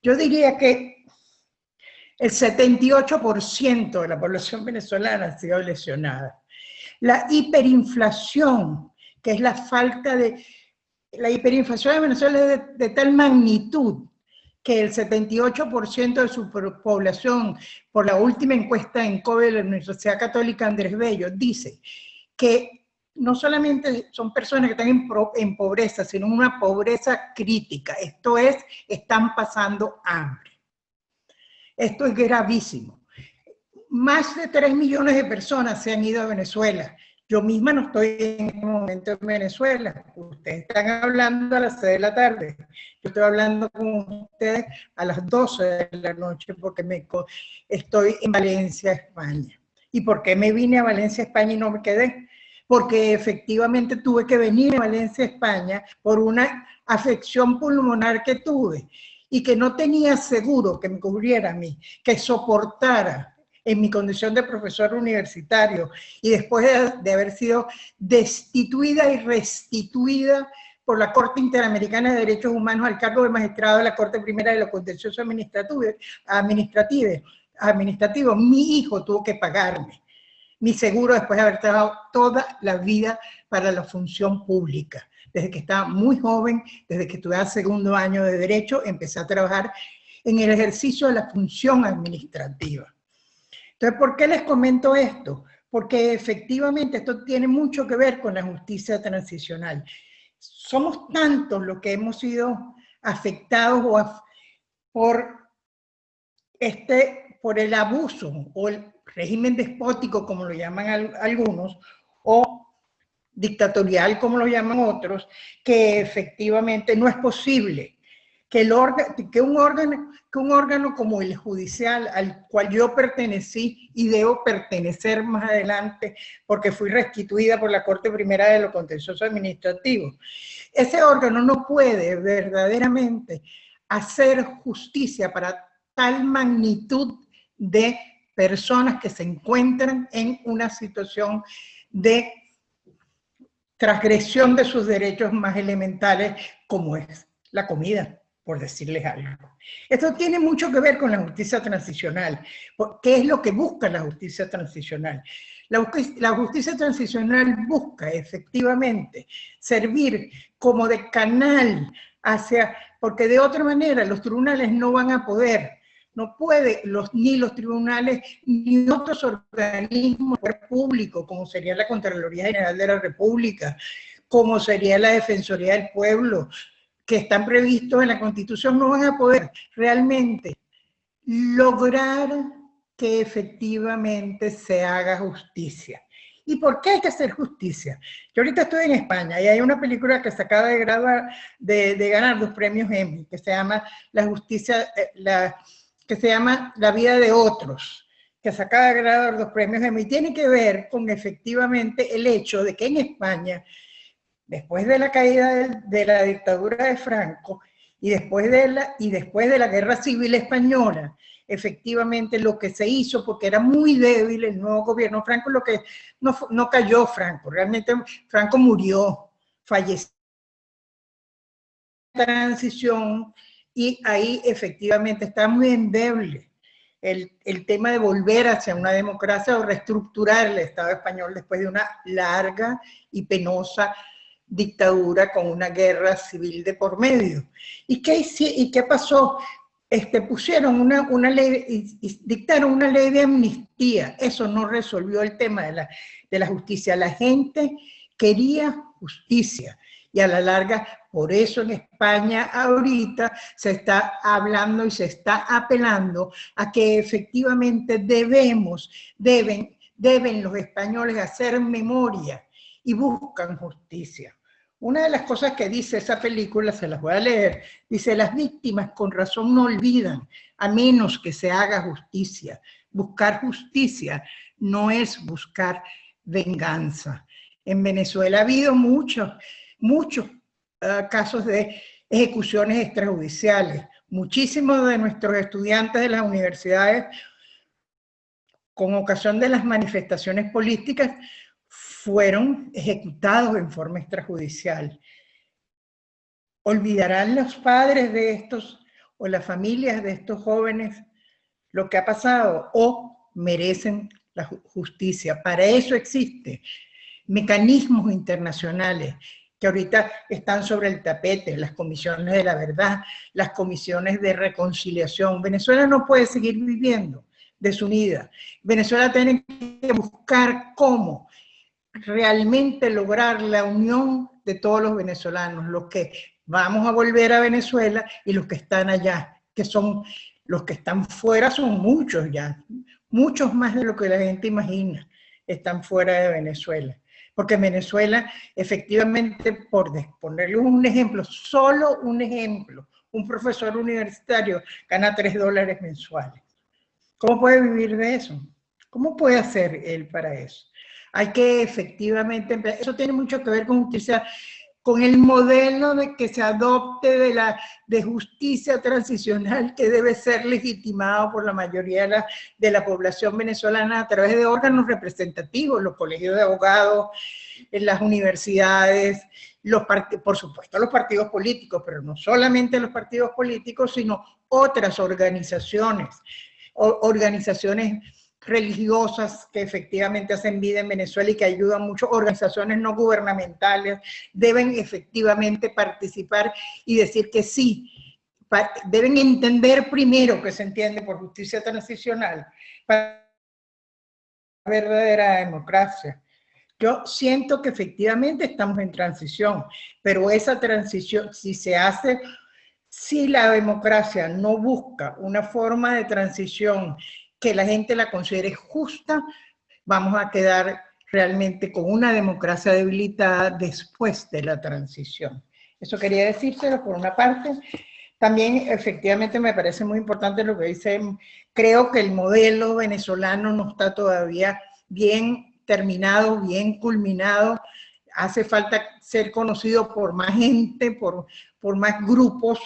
Yo diría que el 78% de la población venezolana ha sido lesionada. La hiperinflación, que es la falta de... La hiperinflación de Venezuela es de tal magnitud que el 78% de su población, por la última encuesta en COBE de la Universidad Católica Andrés Bello, dice que no solamente son personas que están en pobreza, sino una pobreza crítica. Esto es, están pasando hambre. Esto es gravísimo. Más de 3 millones de personas se han ido a Venezuela. Yo misma no estoy en este momento en Venezuela. Ustedes están hablando a las 6 de la tarde. Yo estoy hablando con ustedes a las 12 de la noche porque estoy en Valencia, España. ¿Y por qué me vine a Valencia, España y no me quedé? Porque efectivamente tuve que venir a Valencia, España por una afección pulmonar que tuve y que no tenía seguro que me cubriera a mí, que soportara en mi condición de profesor universitario y después de haber sido destituida y restituida por la Corte Interamericana de Derechos Humanos al cargo de magistrado de la Corte Primera de los Contenciosos Administrativos, mi hijo tuvo que pagarme mi seguro después de haber trabajado toda la vida para la función pública. Desde que estaba muy joven, desde que estudiaba segundo año de Derecho, empecé a trabajar en el ejercicio de la función administrativa. Entonces, ¿por qué les comento esto? Porque efectivamente esto tiene mucho que ver con la justicia transicional. Somos tantos los que hemos sido afectados por el abuso o el régimen despótico, como lo llaman algunos, o dictatorial, como lo llaman otros, que efectivamente no es posible que un órgano como el judicial, al cual yo pertenecí y debo pertenecer más adelante, porque fui restituida por la Corte Primera de los Contenciosos Administrativos, ese órgano no puede verdaderamente hacer justicia para tal magnitud de personas que se encuentran en una situación de transgresión de sus derechos más elementales, como es la comida, por decirles algo. Esto tiene mucho que ver con la justicia transicional. ¿Qué es lo que busca la justicia transicional? La justicia transicional busca efectivamente servir como de canal porque de otra manera los tribunales no van a poder no puede, ni los tribunales, ni otros organismos públicos, como sería la Contraloría General de la República, como sería la Defensoría del Pueblo, que están previstos en la Constitución, no van a poder realmente lograr que efectivamente se haga justicia. ¿Y por qué hay que hacer justicia? Yo ahorita estoy en España y hay una película que se acaba de graduar, de ganar 2 premios Emmy, que se llama La Justicia, que se llama La Vida de Otros, que se acaba de graduar 2 premios Emmy. Tiene que ver con efectivamente el hecho de que en España, después de la caída de la dictadura de Franco y después de la Guerra Civil Española, efectivamente lo que se hizo, porque era muy débil el nuevo gobierno Franco, lo que no cayó Franco, realmente Franco murió, falleció en la transición, y ahí efectivamente está muy endeble el tema de volver hacia una democracia o reestructurar el Estado español después de una larga y penosa dictadura con una guerra civil de por medio. ¿Y qué pasó? Pusieron una ley, y dictaron una ley de amnistía. Eso no resolvió el tema de la justicia. La gente quería justicia, y a la larga, por eso en España ahorita se está hablando y se está apelando a que efectivamente deben los españoles hacer memoria y buscan justicia. Una de las cosas que dice esa película, se las voy a leer, dice: las víctimas con razón no olvidan, a menos que se haga justicia. Buscar justicia no es buscar venganza. En Venezuela ha habido muchos casos de ejecuciones extrajudiciales. Muchísimos de nuestros estudiantes de las universidades, con ocasión de las manifestaciones políticas, fueron ejecutados en forma extrajudicial. ¿Olvidarán los padres de estos o las familias de estos jóvenes lo que ha pasado? ¿O merecen la justicia? Para eso existen mecanismos internacionales que ahorita están sobre el tapete: las comisiones de la verdad, las comisiones de reconciliación. Venezuela no puede seguir viviendo desunida. Venezuela tiene que buscar cómo realmente lograr la unión de todos los venezolanos, los que vamos a volver a Venezuela y los que están allá, que son los que están fuera, son muchos ya, muchos más de lo que la gente imagina, están fuera de Venezuela. Porque en Venezuela, efectivamente, por ponerle un ejemplo, solo un ejemplo, un profesor universitario gana $3 mensuales. ¿Cómo puede vivir de eso? ¿Cómo puede hacer él para eso? Hay que efectivamente, eso tiene mucho que ver con justicia, con el modelo que se adopte de justicia transicional, que debe ser legitimado por la mayoría de la población venezolana a través de órganos representativos, los colegios de abogados, en las universidades, por supuesto los partidos políticos, pero no solamente los partidos políticos, sino otras organizaciones religiosas que efectivamente hacen vida en Venezuela y que ayudan mucho, organizaciones no gubernamentales, deben efectivamente participar y decir que sí. Deben entender primero que se entiende por justicia transicional para la verdadera democracia. Yo siento que efectivamente estamos en transición, pero esa transición, si la democracia no busca una forma de transición que la gente la considere justa, vamos a quedar realmente con una democracia debilitada después de la transición. Eso quería decírselo por una parte. También efectivamente me parece muy importante lo que dice. Creo que el modelo venezolano no está todavía bien terminado, bien culminado. Hace falta ser conocido por más gente, por más grupos,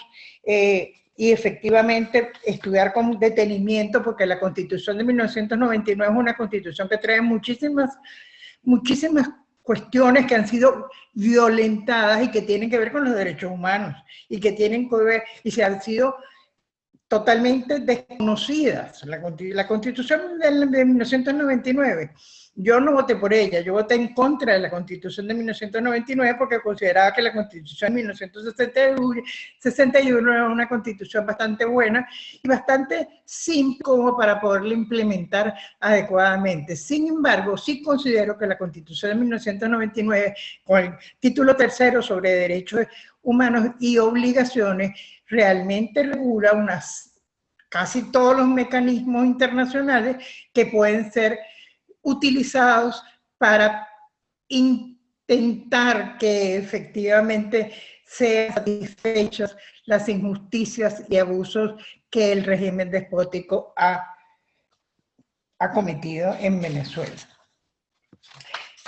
y efectivamente estudiar con detenimiento, porque la Constitución de 1999 es una Constitución que trae muchísimas cuestiones que han sido violentadas y que tienen que ver con los derechos humanos, y que tienen que ver, y se han sido totalmente desconocidas. La Constitución de 1999 Yo no voté por ella, yo voté en contra de la Constitución de 1999 porque consideraba que la Constitución de 1961 era una Constitución bastante buena y bastante simple como para poderla implementar adecuadamente. Sin embargo, sí considero que la Constitución de 1999, con el título tercero sobre derechos humanos y obligaciones, realmente regula casi todos los mecanismos internacionales que pueden ser utilizados para intentar que efectivamente sean satisfechas las injusticias y abusos que el régimen despótico ha cometido en Venezuela.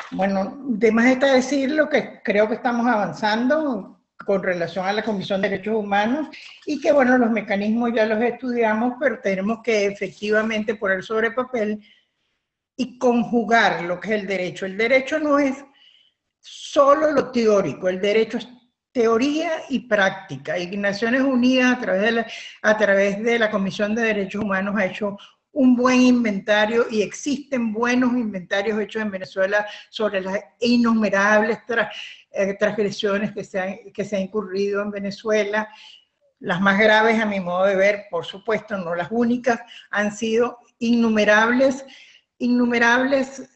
Bueno, de más está decir lo que creo que estamos avanzando con relación a la Comisión de Derechos Humanos y que, bueno, los mecanismos ya los estudiamos, pero tenemos que efectivamente poner sobre papel y conjugar lo que es el derecho. El derecho no es solo lo teórico, el derecho es teoría y práctica. Y Naciones Unidas, a través de la Comisión de Derechos Humanos, ha hecho un buen inventario y existen buenos inventarios hechos en Venezuela sobre las innumerables transgresiones que se han incurrido en Venezuela. Las más graves, a mi modo de ver, por supuesto, no las únicas, han sido innumerables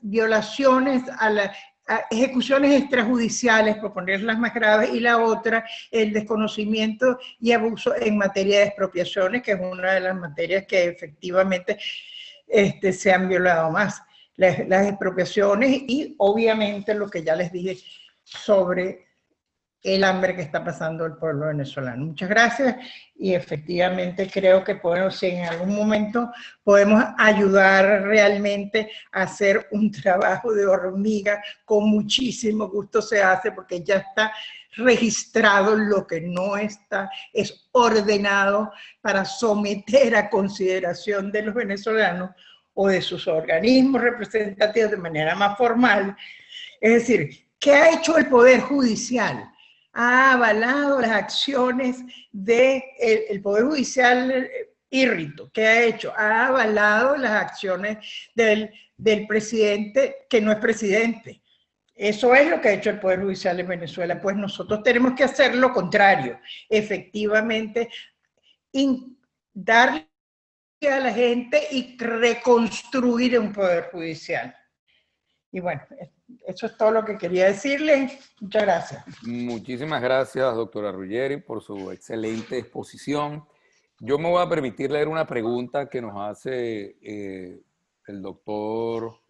violaciones a ejecuciones extrajudiciales, por poner las más graves, y la otra, el desconocimiento y abuso en materia de expropiaciones, que es una de las materias que efectivamente se han violado más. Las expropiaciones y obviamente lo que ya les dije sobre el hambre que está pasando el pueblo venezolano. Muchas gracias y efectivamente creo que podemos, si en algún momento podemos ayudar realmente a hacer un trabajo de hormiga, con muchísimo gusto se hace porque ya está registrado. Lo que no está es ordenado para someter a consideración de los venezolanos o de sus organismos representativos de manera más formal. Es decir, ¿qué ha hecho el Poder Judicial? Ha avalado las acciones del Poder Judicial írrito. ¿Qué ha hecho? Ha avalado las acciones del presidente que no es presidente. Eso es lo que ha hecho el Poder Judicial en Venezuela. Pues nosotros tenemos que hacer lo contrario. Efectivamente, darle a la gente y reconstruir un Poder Judicial. Y bueno, eso es todo lo que quería decirles. Muchas gracias. Muchísimas gracias, doctora Ruggeri, por su excelente exposición. Yo me voy a permitir leer una pregunta que nos hace el doctor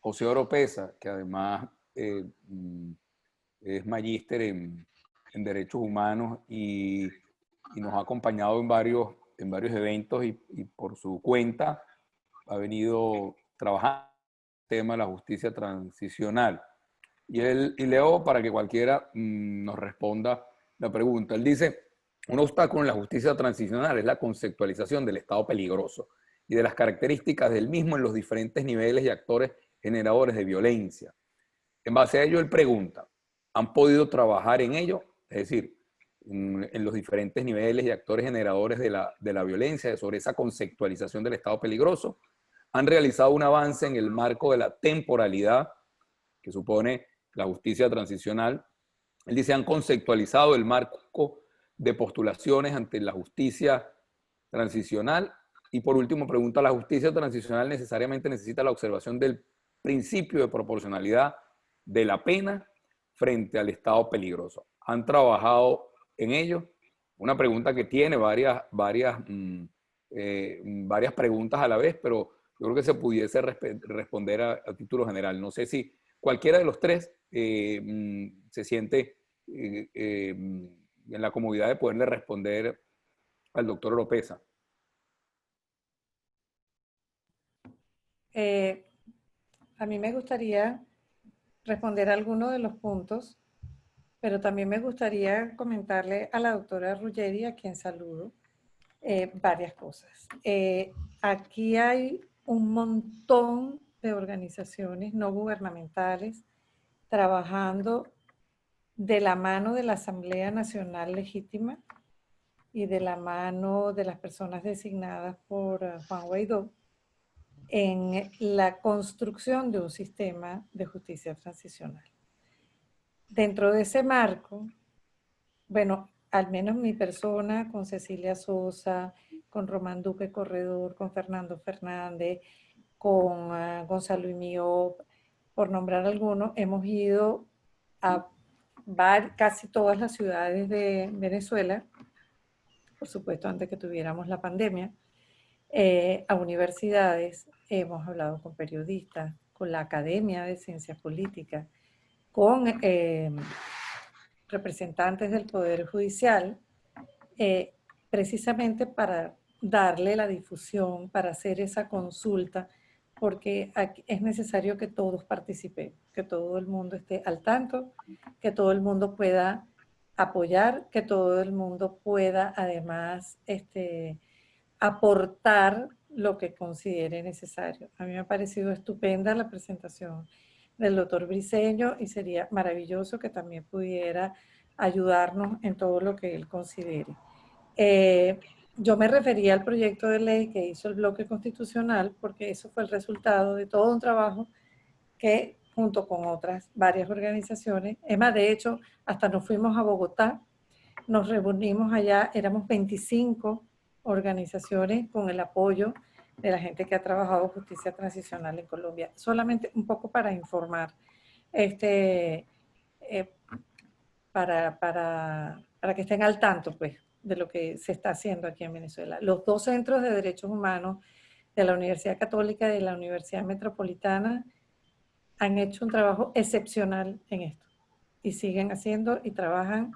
José Oropesa, que además es magíster en Derechos Humanos y nos ha acompañado en varios eventos y por su cuenta ha venido trabajando en el tema de la justicia transicional. Y leo para que cualquiera nos responda la pregunta. Él dice: un obstáculo en la justicia transicional es la conceptualización del estado peligroso y de las características del mismo en los diferentes niveles y actores generadores de violencia. En base a ello, él pregunta: ¿han podido trabajar en ello? Es decir, en los diferentes niveles y actores generadores de la violencia, sobre esa conceptualización del estado peligroso. ¿Han realizado un avance en el marco de la temporalidad que supone la justicia transicional? Él dice: ¿han conceptualizado el marco de postulaciones ante la justicia transicional? Y por último pregunta: ¿la justicia transicional necesariamente necesita la observación del principio de proporcionalidad de la pena frente al estado peligroso? ¿Han trabajado en ello? Una pregunta que tiene varias preguntas a la vez, pero yo creo que se pudiese responder a título general. No sé si cualquiera de los tres se siente en la comodidad de poderle responder al doctor Oropesa. A mí me gustaría responder a algunos de los puntos, pero también me gustaría comentarle a la doctora Ruggeri, a quien saludo, varias cosas. Aquí hay un montón de organizaciones no gubernamentales trabajando de la mano de la Asamblea Nacional Legítima y de la mano de las personas designadas por Juan Guaidó en la construcción de un sistema de justicia transicional. Dentro de ese marco, bueno, al menos mi persona, con Cecilia Sosa, con Román Duque Corredor, con Fernando Fernández, con Gonzalo Imío, por nombrar algunos, hemos ido a casi todas las ciudades de Venezuela, por supuesto antes que tuviéramos la pandemia, a universidades, hemos hablado con periodistas, con la Academia de Ciencias Políticas, con representantes del Poder Judicial, precisamente para darle la difusión, para hacer esa consulta, porque es necesario que todos participen, que todo el mundo esté al tanto, que todo el mundo pueda apoyar, que todo el mundo pueda además aportar lo que considere necesario. A mí me ha parecido estupenda la presentación del doctor Briceño y sería maravilloso que también pudiera ayudarnos en todo lo que él considere. Yo me refería al proyecto de ley que hizo el bloque constitucional porque eso fue el resultado de todo un trabajo que junto con otras varias organizaciones, es más, de hecho, hasta nos fuimos a Bogotá, nos reunimos allá, éramos 25 organizaciones con el apoyo de la gente que ha trabajado justicia transicional en Colombia. Solamente un poco para informar, para que estén al tanto, pues, de lo que se está haciendo aquí en Venezuela. Los dos centros de derechos humanos de la Universidad Católica y de la Universidad Metropolitana han hecho un trabajo excepcional en esto y siguen haciendo y trabajan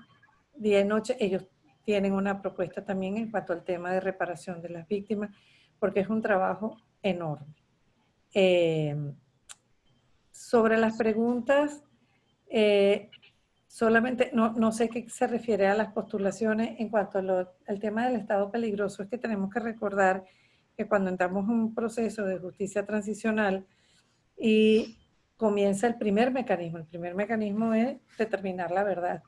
día y noche. Ellos tienen una propuesta también en cuanto al tema de reparación de las víctimas, porque es un trabajo enorme. Sobre las preguntas, solamente no sé qué se refiere a las postulaciones en cuanto al tema del estado peligroso. Es que tenemos que recordar que cuando entramos en un proceso de justicia transicional y comienza el primer mecanismo es determinar la verdad.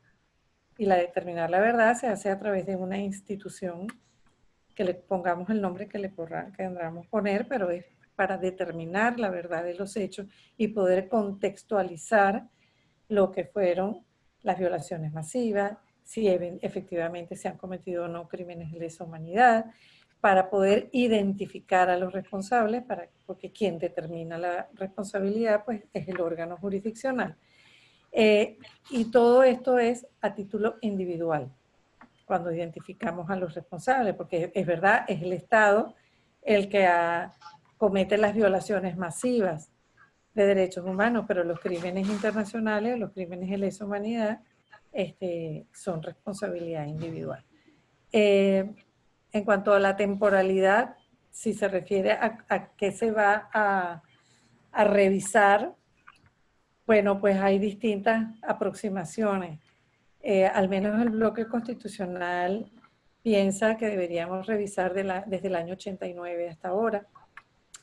Y determinar la verdad se hace a través de una institución que le pongamos el nombre que queramos poner, pero es para determinar la verdad de los hechos y poder contextualizar lo que fueron las violaciones masivas, si efectivamente se han cometido o no crímenes de lesa humanidad, para poder identificar a los responsables, porque quien determina la responsabilidad pues, es el órgano jurisdiccional. Y todo esto es a título individual, cuando identificamos a los responsables, porque es verdad, es el Estado el que comete las violaciones masivas de derechos humanos, pero los crímenes internacionales, los crímenes de lesa humanidad, son responsabilidad individual. En cuanto a la temporalidad, si se refiere a qué se va a revisar, bueno, pues hay distintas aproximaciones. Al menos el bloque constitucional piensa que deberíamos revisar desde el año 89 hasta ahora.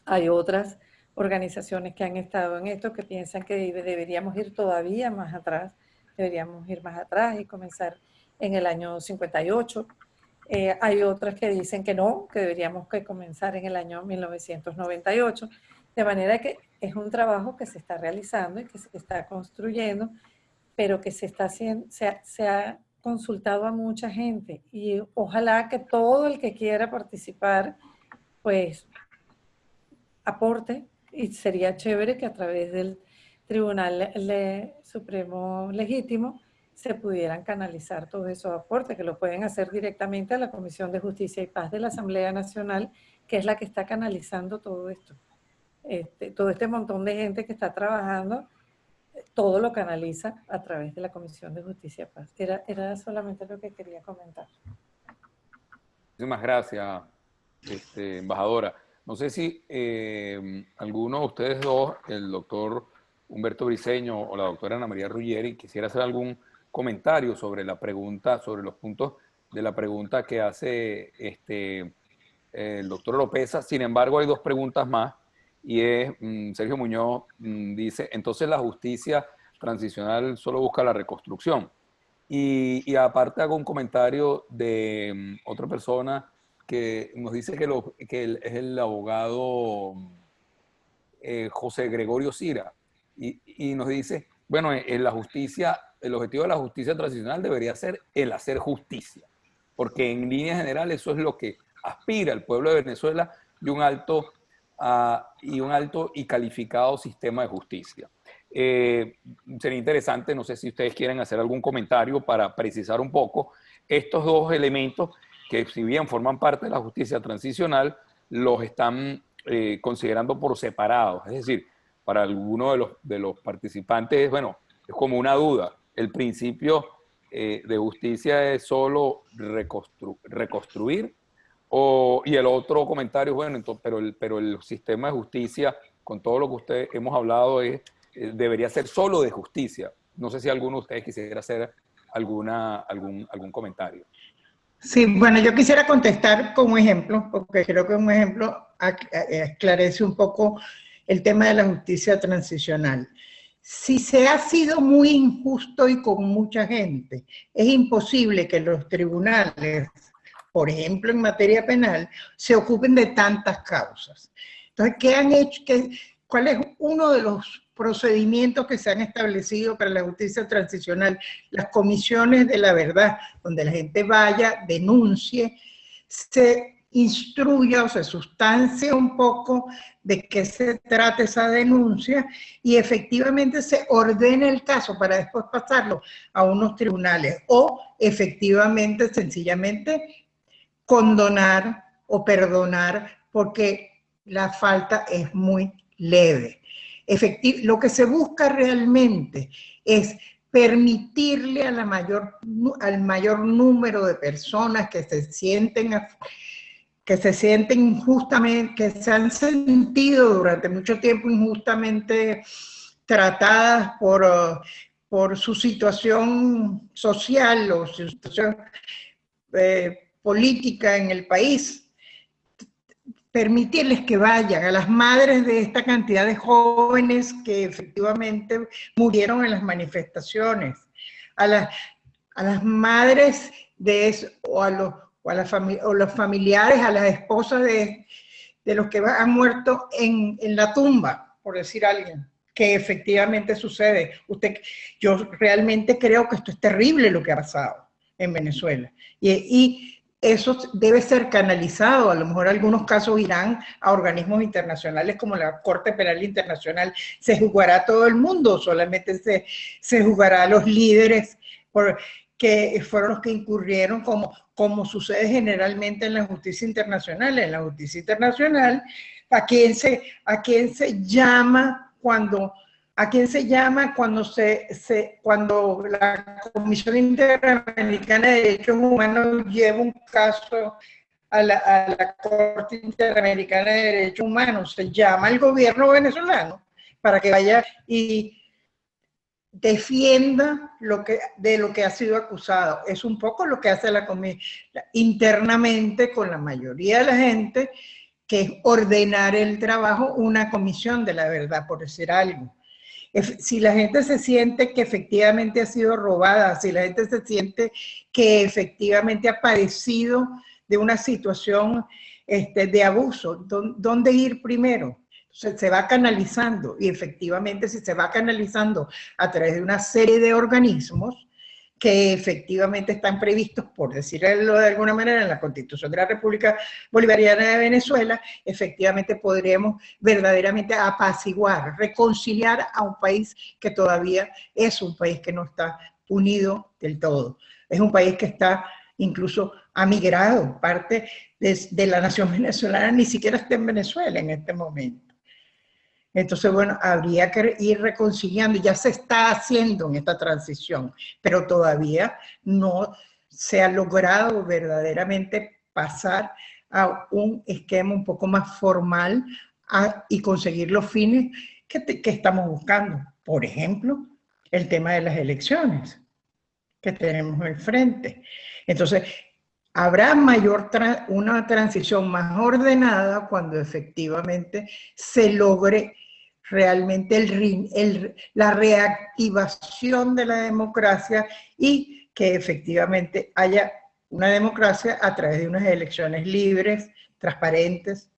Hay otras organizaciones que han estado en esto que piensan que deberíamos ir todavía más atrás, deberíamos ir más atrás y comenzar en el año 58. Hay otras que dicen que no, que deberíamos comenzar en el año 1998. De manera que es un trabajo que se está realizando y que se está construyendo, pero que se ha consultado a mucha gente y ojalá que todo el que quiera participar, pues aporte, y sería chévere que a través del Tribunal Supremo Legítimo se pudieran canalizar todos esos aportes, que lo pueden hacer directamente a la Comisión de Justicia y Paz de la Asamblea Nacional, que es la que está canalizando todo esto. Todo este montón de gente que está trabajando, todo lo canaliza a través de la Comisión de Justicia y Paz. Era solamente lo que quería comentar. Muchísimas gracias, embajadora. No sé si alguno de ustedes dos, el doctor Humberto Briceño o la doctora Ana María Ruggeri, quisiera hacer algún comentario sobre la pregunta, sobre los puntos de la pregunta que hace el doctor Lopeza. Sin embargo, hay dos preguntas más y es, Sergio Muñoz dice, entonces la justicia transicional solo busca la reconstrucción. Y aparte hago un comentario de otra persona que nos dice que es el abogado José Gregorio Cira, y nos dice, bueno, en la justicia, el objetivo de la justicia transicional debería ser el hacer justicia, porque en líneas generales eso es lo que aspira el pueblo de Venezuela, y un alto y calificado sistema de justicia. Sería interesante, no sé si ustedes quieren hacer algún comentario para precisar un poco estos dos elementos que, si bien forman parte de la justicia transicional, los están considerando por separado. Es decir, para algunos de los participantes, bueno, es como una duda. El principio de justicia es solo reconstruir, y el otro comentario, bueno, entonces, pero el sistema de justicia, con todo lo que ustedes hemos hablado, debería ser solo de justicia. No sé si alguno de ustedes quisiera hacer algún comentario. Sí, bueno, yo quisiera contestar con un ejemplo, porque creo que un ejemplo esclarece un poco el tema de la justicia transicional. Si se ha sido muy injusto y con mucha gente, es imposible que los tribunales, por ejemplo en materia penal, se ocupen de tantas causas. Entonces, ¿qué han hecho? ¿Cuál es uno de los procedimientos que se han establecido para la justicia transicional? Las comisiones de la verdad, donde la gente vaya, denuncie, se instruya o se sustancia un poco de qué se trata esa denuncia y efectivamente se ordene el caso para después pasarlo a unos tribunales, o efectivamente, sencillamente, condonar o perdonar porque la falta es muy leve. Lo que se busca realmente es permitirle al mayor número de personas que se sienten injustamente, que se han sentido durante mucho tiempo injustamente tratadas por su situación social o su situación política en el país, permitirles que vayan, a las madres de esta cantidad de jóvenes que efectivamente murieron en las manifestaciones, a las madres de eso, o los familiares, a las esposas de los que han muerto en la tumba, por decir alguien, que efectivamente sucede. Yo realmente creo que esto es terrible lo que ha pasado en Venezuela. Y eso debe ser canalizado. A lo mejor algunos casos irán a organismos internacionales como la Corte Penal Internacional. ¿Se juzgará a todo el mundo? ¿Solamente se juzgará a los líderes que fueron los que incurrieron, como sucede generalmente en la justicia internacional? En la justicia internacional, ¿a quién se llama cuando la Comisión Interamericana de Derechos Humanos lleva un caso a la Corte Interamericana de Derechos Humanos? Se llama al gobierno venezolano para que vaya y defienda de lo que ha sido acusado. Es un poco lo que hace la comisión internamente con la mayoría de la gente, que es ordenar el trabajo, una comisión de la verdad, por decir algo. Si la gente se siente que efectivamente ha sido robada, si la gente se siente que efectivamente ha padecido de una situación de abuso, ¿dónde ir primero? Se va canalizando, y efectivamente si se va canalizando a través de una serie de organismos que efectivamente están previstos, por decirlo de alguna manera, en la Constitución de la República Bolivariana de Venezuela, efectivamente podremos verdaderamente apaciguar, reconciliar a un país que todavía es un país que no está unido del todo. Es un país que está incluso migrado. Parte de la nación venezolana ni siquiera está en Venezuela en este momento. Entonces, bueno, habría que ir reconciliando. Ya se está haciendo en esta transición, pero todavía no se ha logrado verdaderamente pasar a un esquema un poco más formal y conseguir los fines que estamos buscando. Por ejemplo, el tema de las elecciones que tenemos enfrente. Entonces, habrá una transición más ordenada cuando efectivamente se logre realmente la reactivación de la democracia, y que efectivamente haya una democracia a través de unas elecciones libres, transparentes.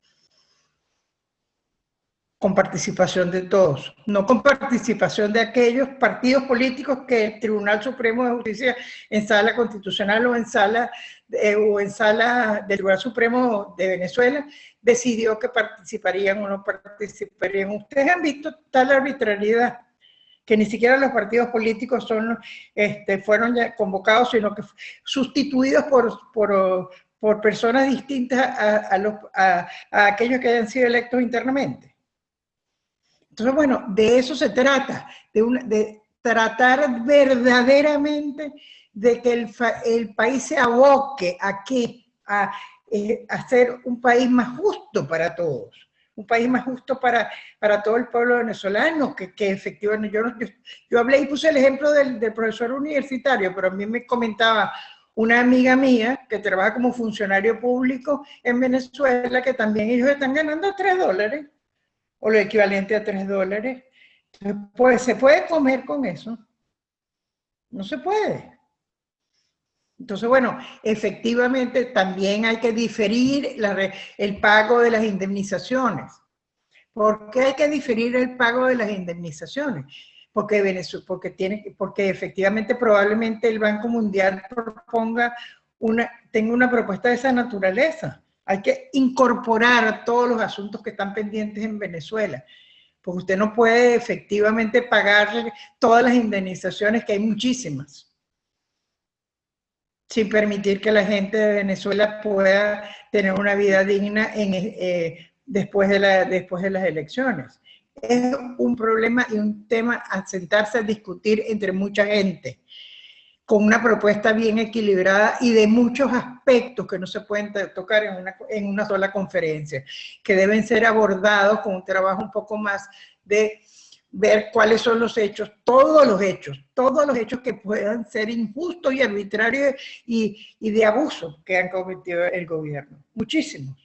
con participación de todos, no con participación de aquellos partidos políticos que el Tribunal Supremo de Justicia en sala constitucional o en sala del Tribunal Supremo de Venezuela decidió que participarían o no participarían. Ustedes han visto tal arbitrariedad que ni siquiera los partidos políticos fueron ya convocados, sino que sustituidos por personas distintas a aquellos que hayan sido electos internamente. Entonces, bueno, de eso se trata, de tratar verdaderamente de que el país se aboque a ser un país más justo para todos, un país más justo para todo el pueblo venezolano, que efectivamente, yo hablé y puse el ejemplo del profesor universitario, pero a mí me comentaba una amiga mía que trabaja como funcionario público en Venezuela, que también ellos están ganando $3, o lo equivalente a $3. Entonces, pues, ¿se puede comer con eso? No se puede. Entonces, bueno, efectivamente también hay que diferir el pago de las indemnizaciones. ¿Por qué hay que diferir el pago de las indemnizaciones? Porque efectivamente probablemente el Banco Mundial tenga una propuesta de esa naturaleza. Hay que incorporar todos los asuntos que están pendientes en Venezuela. Porque usted no puede efectivamente pagarle todas las indemnizaciones, que hay muchísimas, sin permitir que la gente de Venezuela pueda tener una vida digna después de las elecciones. Es un problema y un tema a sentarse a discutir entre mucha gente, con una propuesta bien equilibrada y de muchos aspectos que no se pueden tocar en una sola conferencia, que deben ser abordados con un trabajo un poco más de ver cuáles son los hechos, todos los hechos que puedan ser injustos y arbitrarios y de abuso que han cometido el gobierno. Muchísimos,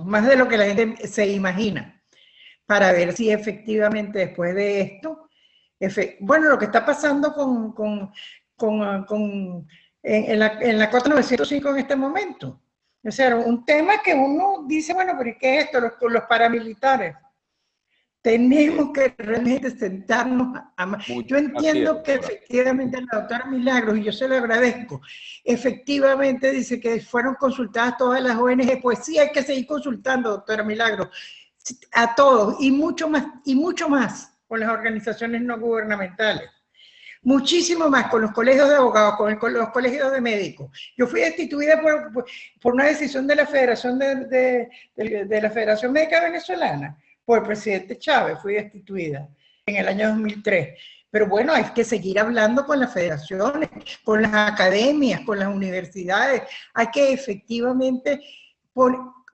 más de lo que la gente se imagina, para ver si efectivamente después de esto, bueno, lo que está pasando en la 4905 en este momento. O sea, un tema que uno dice, bueno, pero ¿qué es esto? Los paramilitares. Tenemos que realmente sentarnos yo entiendo que efectivamente la doctora Milagros, y yo se lo agradezco, efectivamente dice que fueron consultadas todas las ONG, pues sí hay que seguir consultando, doctora Milagros, a todos, y mucho más con las organizaciones no gubernamentales. Muchísimo más con los colegios de abogados, con los colegios de médicos. Yo fui destituida por una decisión de la Federación de la Federación Médica Venezolana, por el presidente Chávez, fui destituida en el año 2003. Pero bueno, hay que seguir hablando con las federaciones, con las academias, con las universidades. Hay que efectivamente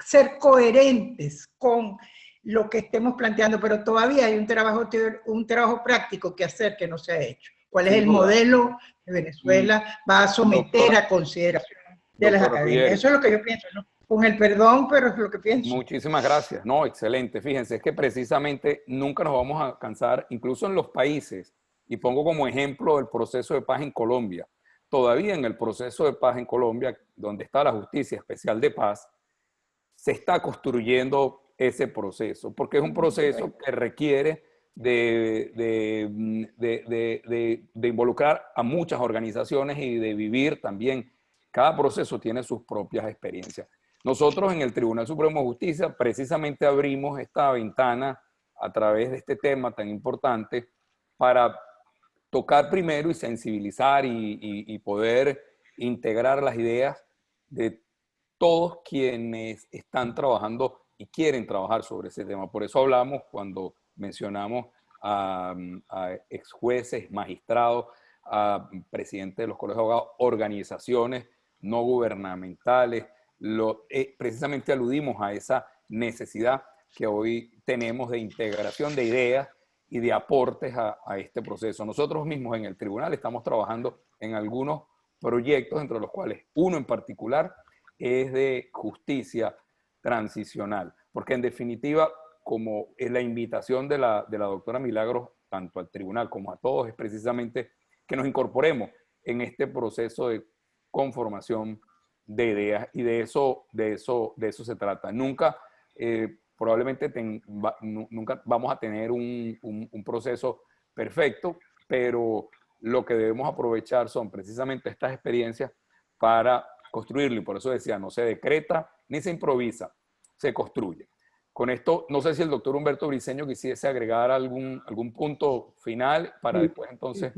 ser coherentes con lo que estemos planteando, pero todavía hay un trabajo práctico que hacer que no se ha hecho. ¿Cuál es el modelo que Venezuela va a someter a consideración de las academias? Eso es lo que yo pienso, ¿no? Con el perdón, pero es lo que pienso. Muchísimas gracias. No, excelente. Fíjense, es que precisamente nunca nos vamos a cansar, incluso en los países, y pongo como ejemplo el proceso de paz en Colombia. Todavía en el proceso de paz en Colombia, donde está la Justicia Especial de Paz, se está construyendo ese proceso, porque es un proceso que requiere de involucrar a muchas organizaciones y de vivir también. Cada proceso tiene sus propias experiencias. Nosotros en el Tribunal Supremo de Justicia precisamente abrimos esta ventana a través de este tema tan importante para tocar primero y sensibilizar y poder integrar las ideas de todos quienes están trabajando y quieren trabajar sobre ese tema. Por eso hablamos cuando mencionamos a ex jueces, magistrados, a presidentes de los colegios de abogados, organizaciones no gubernamentales. Precisamente aludimos a esa necesidad que hoy tenemos de integración de ideas y de aportes a este proceso. Nosotros mismos en el tribunal estamos trabajando en algunos proyectos, entre los cuales uno en particular es de justicia transicional, porque en definitiva, como es la invitación de la doctora Milagros, tanto al tribunal como a todos, es precisamente que nos incorporemos en este proceso de conformación de ideas, y de eso se trata. Nunca probablemente nunca vamos a tener un proceso perfecto, pero lo que debemos aprovechar son precisamente estas experiencias para construirlo. Y por eso decía, no se decreta ni se improvisa, se construye. Con esto, no sé si el doctor Humberto Briceño quisiese agregar algún punto final para después entonces...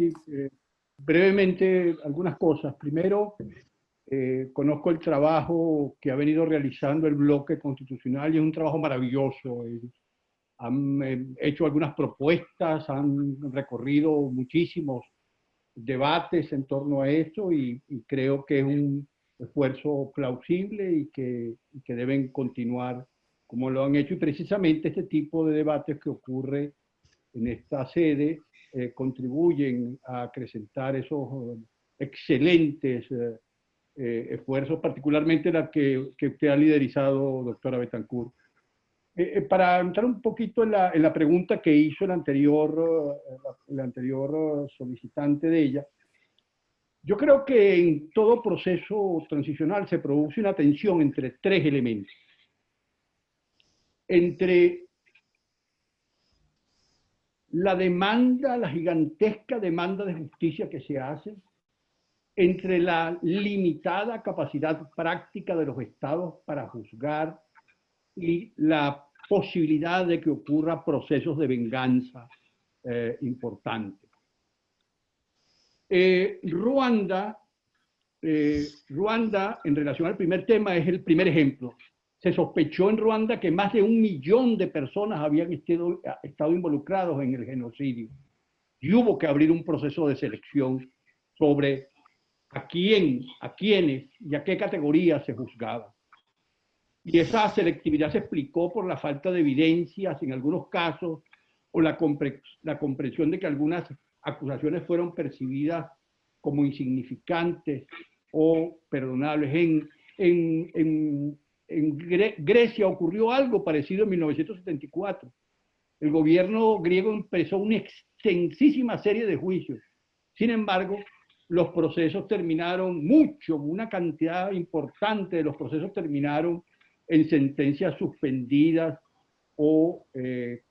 Brevemente, algunas cosas. Primero, conozco el trabajo que ha venido realizando el bloque constitucional y es un trabajo maravilloso. Han hecho algunas propuestas, han recorrido muchísimos debates en torno a esto y creo que es un esfuerzo plausible y que deben continuar como lo han hecho. Y precisamente este tipo de debates que ocurre en esta sede contribuyen a acrecentar esos excelentes esfuerzos, particularmente la que usted ha liderizado, doctora Bethancourt. Para entrar un poquito en la pregunta que hizo el anterior solicitante de ella, yo creo que en todo proceso transicional se produce una tensión entre tres elementos. Entre la demanda, la gigantesca demanda de justicia que se hace, entre la limitada capacidad práctica de los estados para juzgar y la posibilidad de que ocurra procesos de venganza importantes. Ruanda, en relación al primer tema, es el primer ejemplo. Se sospechó en Ruanda que más de 1 millón de personas habían estado involucrados en el genocidio. Y hubo que abrir un proceso de selección sobre a quiénes y a qué categorías se juzgaba. Y esa selectividad se explicó por la falta de evidencias en algunos casos o la comprensión de que algunas acusaciones fueron percibidas como insignificantes o perdonables. En Grecia ocurrió algo parecido en 1974. El gobierno griego empezó una extensísima serie de juicios. Sin embargo, los procesos terminaron una cantidad importante de los procesos terminaron en sentencias suspendidas o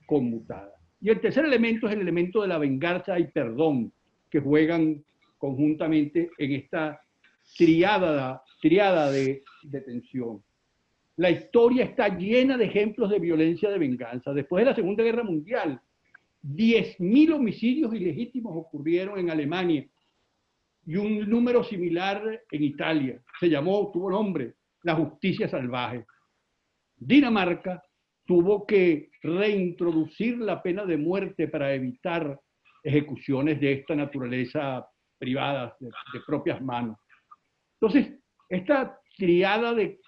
conmutadas. Y el tercer elemento es el elemento de la venganza y perdón, que juegan conjuntamente en esta triada de tensión. La historia está llena de ejemplos de violencia de venganza. Después de la Segunda Guerra Mundial, 10.000 homicidios ilegítimos ocurrieron en Alemania y un número similar en Italia. Tuvo nombre, la justicia salvaje. Dinamarca tuvo que reintroducir la pena de muerte para evitar ejecuciones de esta naturaleza privadas, de propias manos. Entonces, esta triada de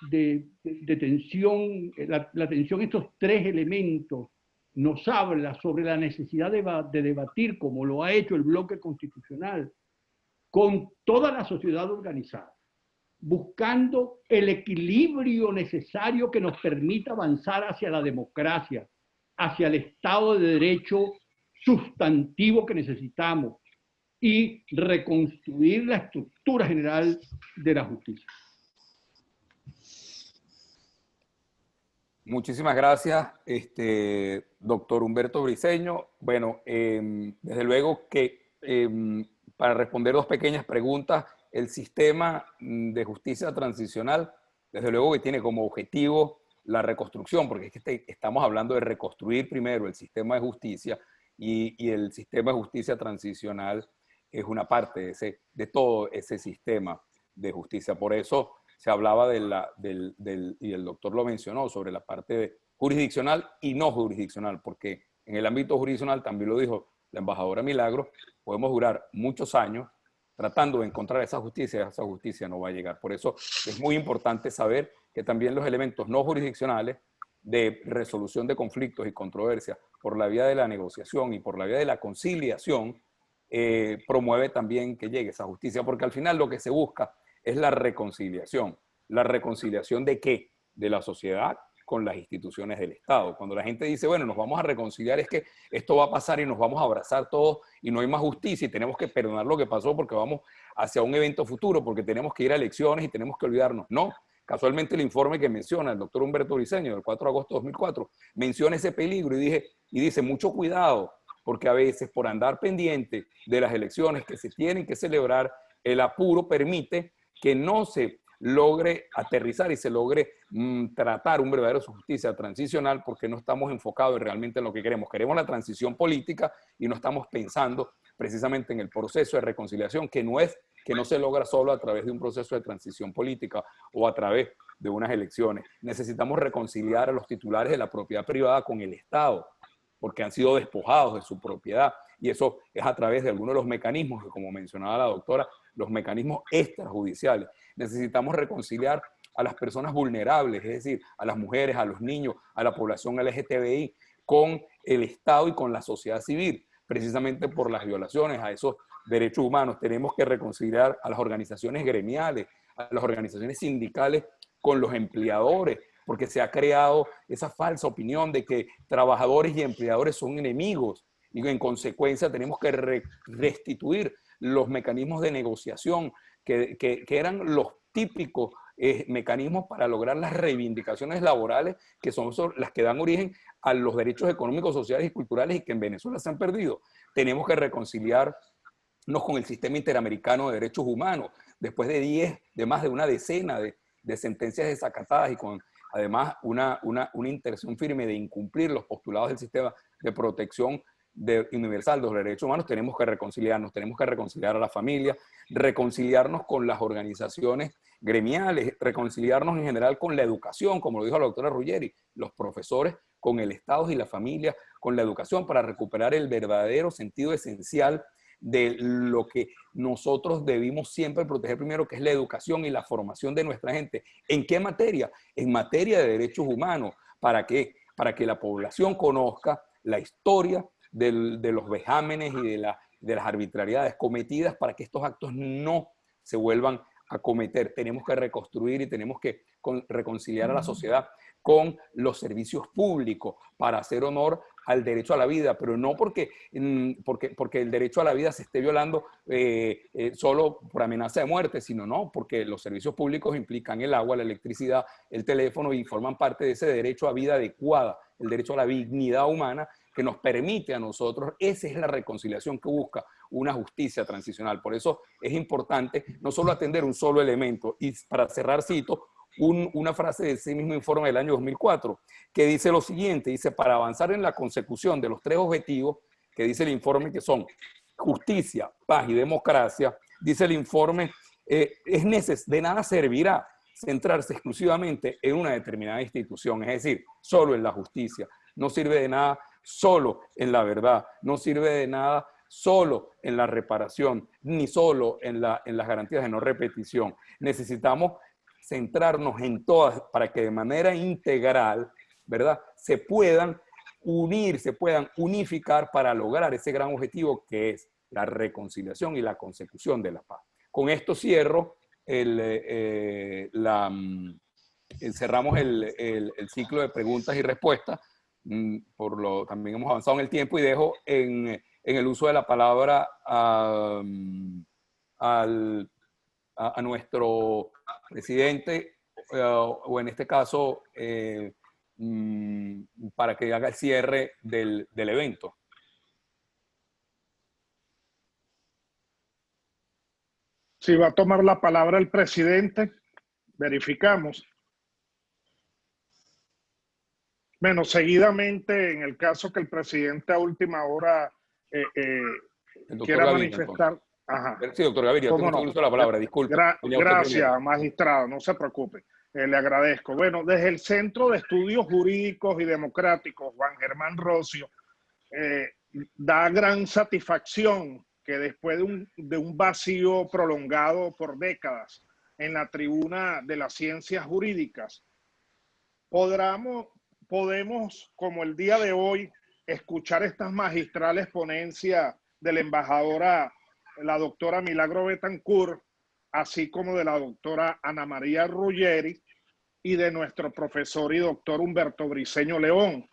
tensión, la tensión, estos tres elementos, nos habla sobre la necesidad de debatir, como lo ha hecho el bloque constitucional, con toda la sociedad organizada, buscando el equilibrio necesario que nos permita avanzar hacia la democracia, hacia el Estado de Derecho sustantivo que necesitamos y reconstruir la estructura general de la justicia. Muchísimas gracias, doctor Humberto Briceño. Bueno, desde luego que para responder dos pequeñas preguntas, el sistema de justicia transicional, desde luego que tiene como objetivo la reconstrucción, porque es que estamos hablando de reconstruir primero el sistema de justicia y el sistema de justicia transicional es una parte de todo ese sistema de justicia. Por eso se hablaba y el doctor lo mencionó, sobre la parte jurisdiccional y no jurisdiccional, porque en el ámbito jurisdiccional, también lo dijo la embajadora Milagro, podemos durar muchos años tratando de encontrar esa justicia no va a llegar. Por eso es muy importante saber que también los elementos no jurisdiccionales de resolución de conflictos y controversias por la vía de la negociación y por la vía de la conciliación promueve también que llegue esa justicia, porque al final lo que se busca es la reconciliación. ¿La reconciliación de qué? De la sociedad con las instituciones del Estado. Cuando la gente dice, bueno, nos vamos a reconciliar, es que esto va a pasar y nos vamos a abrazar todos y no hay más justicia y tenemos que perdonar lo que pasó porque vamos hacia un evento futuro, porque tenemos que ir a elecciones y tenemos que olvidarnos. No, Casualmente el informe que menciona el doctor Humberto Briceño del 4 de agosto de 2004 menciona ese peligro y dice mucho cuidado, porque a veces por andar pendiente de las elecciones que se tienen que celebrar, el apuro permite que no se logre aterrizar y se logre tratar un verdadero justicia transicional, porque no estamos enfocados realmente en lo que queremos. Queremos la transición política y no estamos pensando precisamente en el proceso de reconciliación, que no se logra solo a través de un proceso de transición política o a través de unas elecciones. Necesitamos reconciliar a los titulares de la propiedad privada con el Estado, porque han sido despojados de su propiedad, y eso es a través de algunos de los mecanismos que, como mencionaba la doctora, los mecanismos extrajudiciales. Necesitamos reconciliar a las personas vulnerables, es decir, a las mujeres, a los niños, a la población LGTBI, con el Estado y con la sociedad civil, precisamente por las violaciones a esos derechos humanos. Tenemos que reconciliar a las organizaciones gremiales, a las organizaciones sindicales con los empleadores, porque se ha creado esa falsa opinión de que trabajadores y empleadores son enemigos, y en consecuencia tenemos que restituir los mecanismos de negociación que eran los típicos mecanismos para lograr las reivindicaciones laborales, que son las que dan origen a los derechos económicos, sociales y culturales, y que en Venezuela se han perdido. Tenemos que reconciliarnos con el sistema interamericano de derechos humanos, después de más de una decena de sentencias desacatadas, y con además una intención firme de incumplir los postulados del sistema de protección universal de los derechos humanos. Tenemos que reconciliar a la familia, reconciliarnos con las organizaciones gremiales, reconciliarnos en general con la educación, como lo dijo la doctora Ruggeri, los profesores con el Estado y la familia con la educación, para recuperar el verdadero sentido esencial de lo que nosotros debimos siempre proteger primero, que es la educación y la formación de nuestra gente. ¿En qué materia? En materia de derechos humanos. ¿Para qué? Para que la población conozca la historia de los vejámenes y de las arbitrariedades cometidas, para que estos actos no se vuelvan a cometer. Tenemos que reconstruir y tenemos que reconciliar a la sociedad con los servicios públicos para hacer honor al derecho a la vida, pero no porque el derecho a la vida se esté violando solo por amenaza de muerte, sino porque los servicios públicos implican el agua, la electricidad, el teléfono, y forman parte de ese derecho a vida adecuada, el derecho a la dignidad humana, que nos permite a nosotros. Esa es la reconciliación que busca una justicia transicional. Por eso es importante no solo atender un solo elemento. Y para cerrar, cito una frase de ese mismo informe del año 2004, que dice lo siguiente: dice, para avanzar en la consecución de los 3 objetivos que dice el informe, que son justicia, paz y democracia, dice el informe, de nada servirá centrarse exclusivamente en una determinada institución, es decir, solo en la justicia. No sirve de nada solo en la verdad, no sirve de nada solo en la reparación, ni solo en las garantías de no repetición. Necesitamos centrarnos en todas, para que de manera integral, ¿verdad?, se puedan unir, se puedan unificar para lograr ese gran objetivo, que es la reconciliación y la consecución de la paz. Con esto cierro cerramos el ciclo de preguntas y respuestas. También hemos avanzado en el tiempo, y dejo en el uso de la palabra a nuestro presidente, o en este caso, para que haga el cierre del evento. Si va a tomar la palabra el presidente, verificamos. Bueno, seguidamente, en el caso que el presidente a última hora quiera Gaviria, manifestar. Ajá. Sí, doctor Gaviria, yo tengo uso de la palabra, disculpe. Gracias, magistrado, no se preocupe, le agradezco. Bueno, desde el Centro de Estudios Jurídicos y Democráticos, Juan Germán Rocio, da gran satisfacción que después de un vacío prolongado por décadas en la tribuna de las ciencias jurídicas, podemos, como el día de hoy, escuchar estas magistrales ponencias de la embajadora, la doctora Milagro Betancourt, así como de la doctora Ana María Ruggeri y de nuestro profesor y doctor Humberto Briceño León.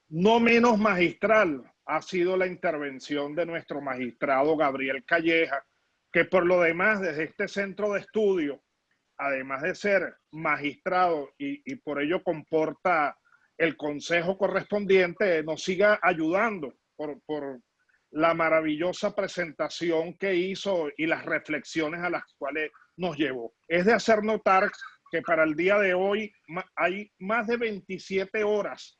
No menos magistral ha sido la intervención de nuestro magistrado Gabriel Calleja, que por lo demás, desde este centro de estudio, además de ser magistrado y por ello comporta el consejo correspondiente, nos siga ayudando por la maravillosa presentación que hizo y las reflexiones a las cuales nos llevó. Es de hacer notar que para el día de hoy hay más de 27 horas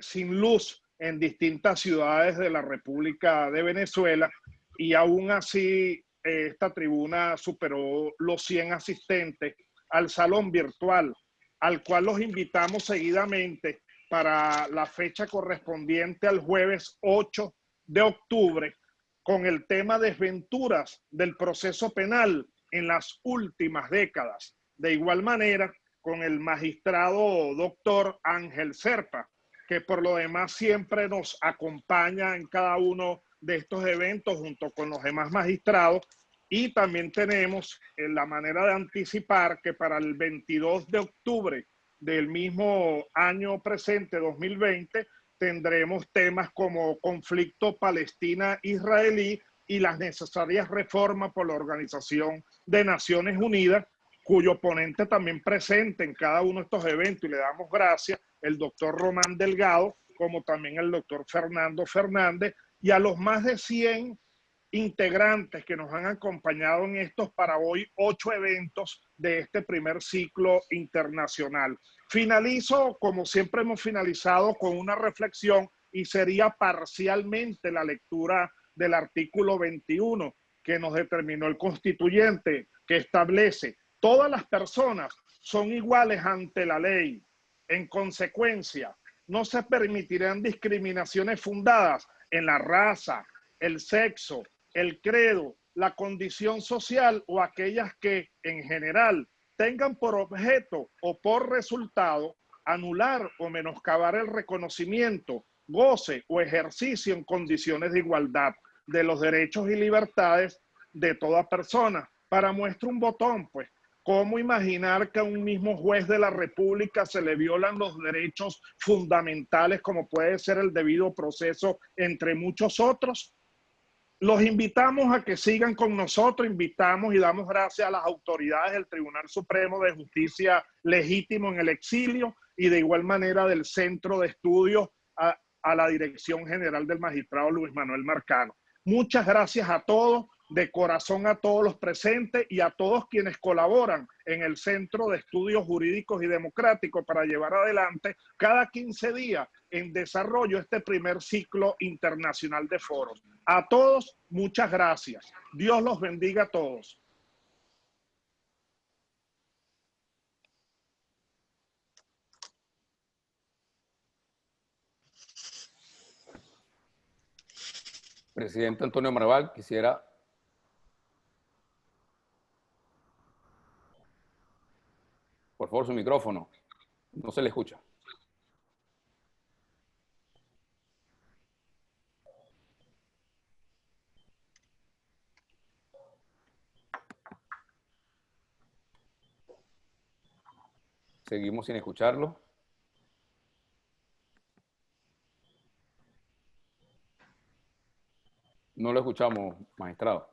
sin luz en distintas ciudades de la República de Venezuela, y aún así esta tribuna superó los 100 asistentes al salón virtual, al cual los invitamos seguidamente para la fecha correspondiente al jueves 8 de octubre, con el tema desventuras del proceso penal en las últimas décadas. De igual manera, con el magistrado doctor Ángel Serpa, que por lo demás siempre nos acompaña en cada uno de estos eventos junto con los demás magistrados. Y también tenemos la manera de anticipar que para el 22 de octubre del mismo año presente, 2020, tendremos temas como conflicto palestina-israelí y las necesarias reformas por la Organización de Naciones Unidas, cuyo ponente también presente en cada uno de estos eventos, y le damos gracias, el doctor Román Delgado, como también el doctor Fernando Fernández, y a los más de 100 integrantes que nos han acompañado en estos para hoy 8 eventos de este primer ciclo internacional. Finalizo, como siempre hemos finalizado, con una reflexión, y sería parcialmente la lectura del artículo 21 que nos determinó el constituyente, que establece: todas las personas son iguales ante la ley. En consecuencia, no se permitirán discriminaciones fundadas en la raza, el sexo, el credo, la condición social o aquellas que, en general, tengan por objeto o por resultado anular o menoscabar el reconocimiento, goce o ejercicio en condiciones de igualdad de los derechos y libertades de toda persona. Para muestra un botón, pues, ¿cómo imaginar que a un mismo juez de la República se le violan los derechos fundamentales, como puede ser el debido proceso, entre muchos otros? Los invitamos a que sigan con nosotros, invitamos y damos gracias a las autoridades del Tribunal Supremo de Justicia Legítimo en el Exilio, y de igual manera del Centro de Estudios a la Dirección General del Magistrado Luis Manuel Marcano. Muchas gracias a todos, de corazón a todos los presentes y a todos quienes colaboran en el Centro de Estudios Jurídicos y Democráticos para llevar adelante cada 15 días en desarrollo este primer ciclo internacional de foros. A todos, muchas gracias. Dios los bendiga a todos. Presidente Antonio Marval, quisiera... Por favor, su micrófono. No se le escucha. Seguimos sin escucharlo. No lo escuchamos, magistrado,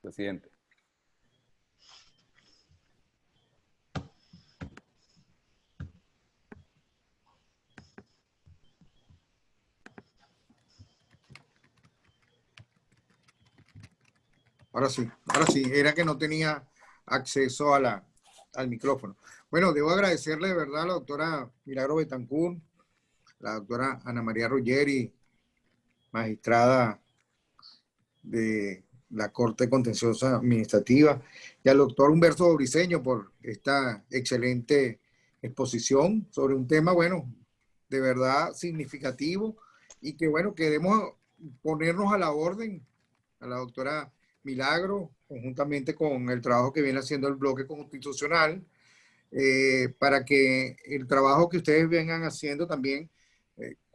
presidente. Ahora sí, era que no tenía acceso a al micrófono. Bueno, debo agradecerle de verdad a la doctora Milagro Betancourt, la doctora Ana María Ruggeri, magistrada de la Corte Contenciosa Administrativa, y al doctor Humberto Briceño por esta excelente exposición sobre un tema, bueno, de verdad significativo, y que, bueno, queremos ponernos a la orden, a la doctora Milagro, conjuntamente con el trabajo que viene haciendo el bloque constitucional, para que el trabajo que ustedes vengan haciendo también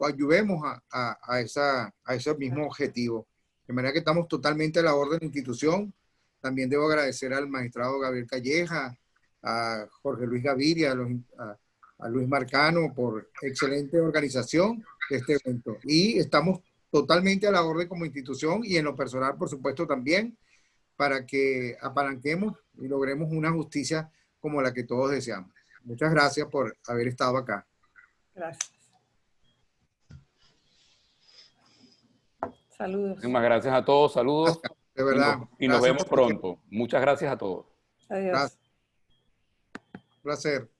ayudemos a ese mismo objetivo. De manera que estamos totalmente a la orden de la institución. También debo agradecer al magistrado Gabriel Calleja, a Jorge Luis Gaviria, a Luis Marcano por excelente organización de este evento. Y estamos totalmente a la orden como institución, y en lo personal, por supuesto, también, para que apalanquemos y logremos una justicia como la que todos deseamos. Muchas gracias por haber estado acá. Gracias. Saludos. Muchísimas gracias a todos, saludos. De verdad. Y nos vemos pronto. Muchas gracias a todos. Adiós. Gracias. Un placer.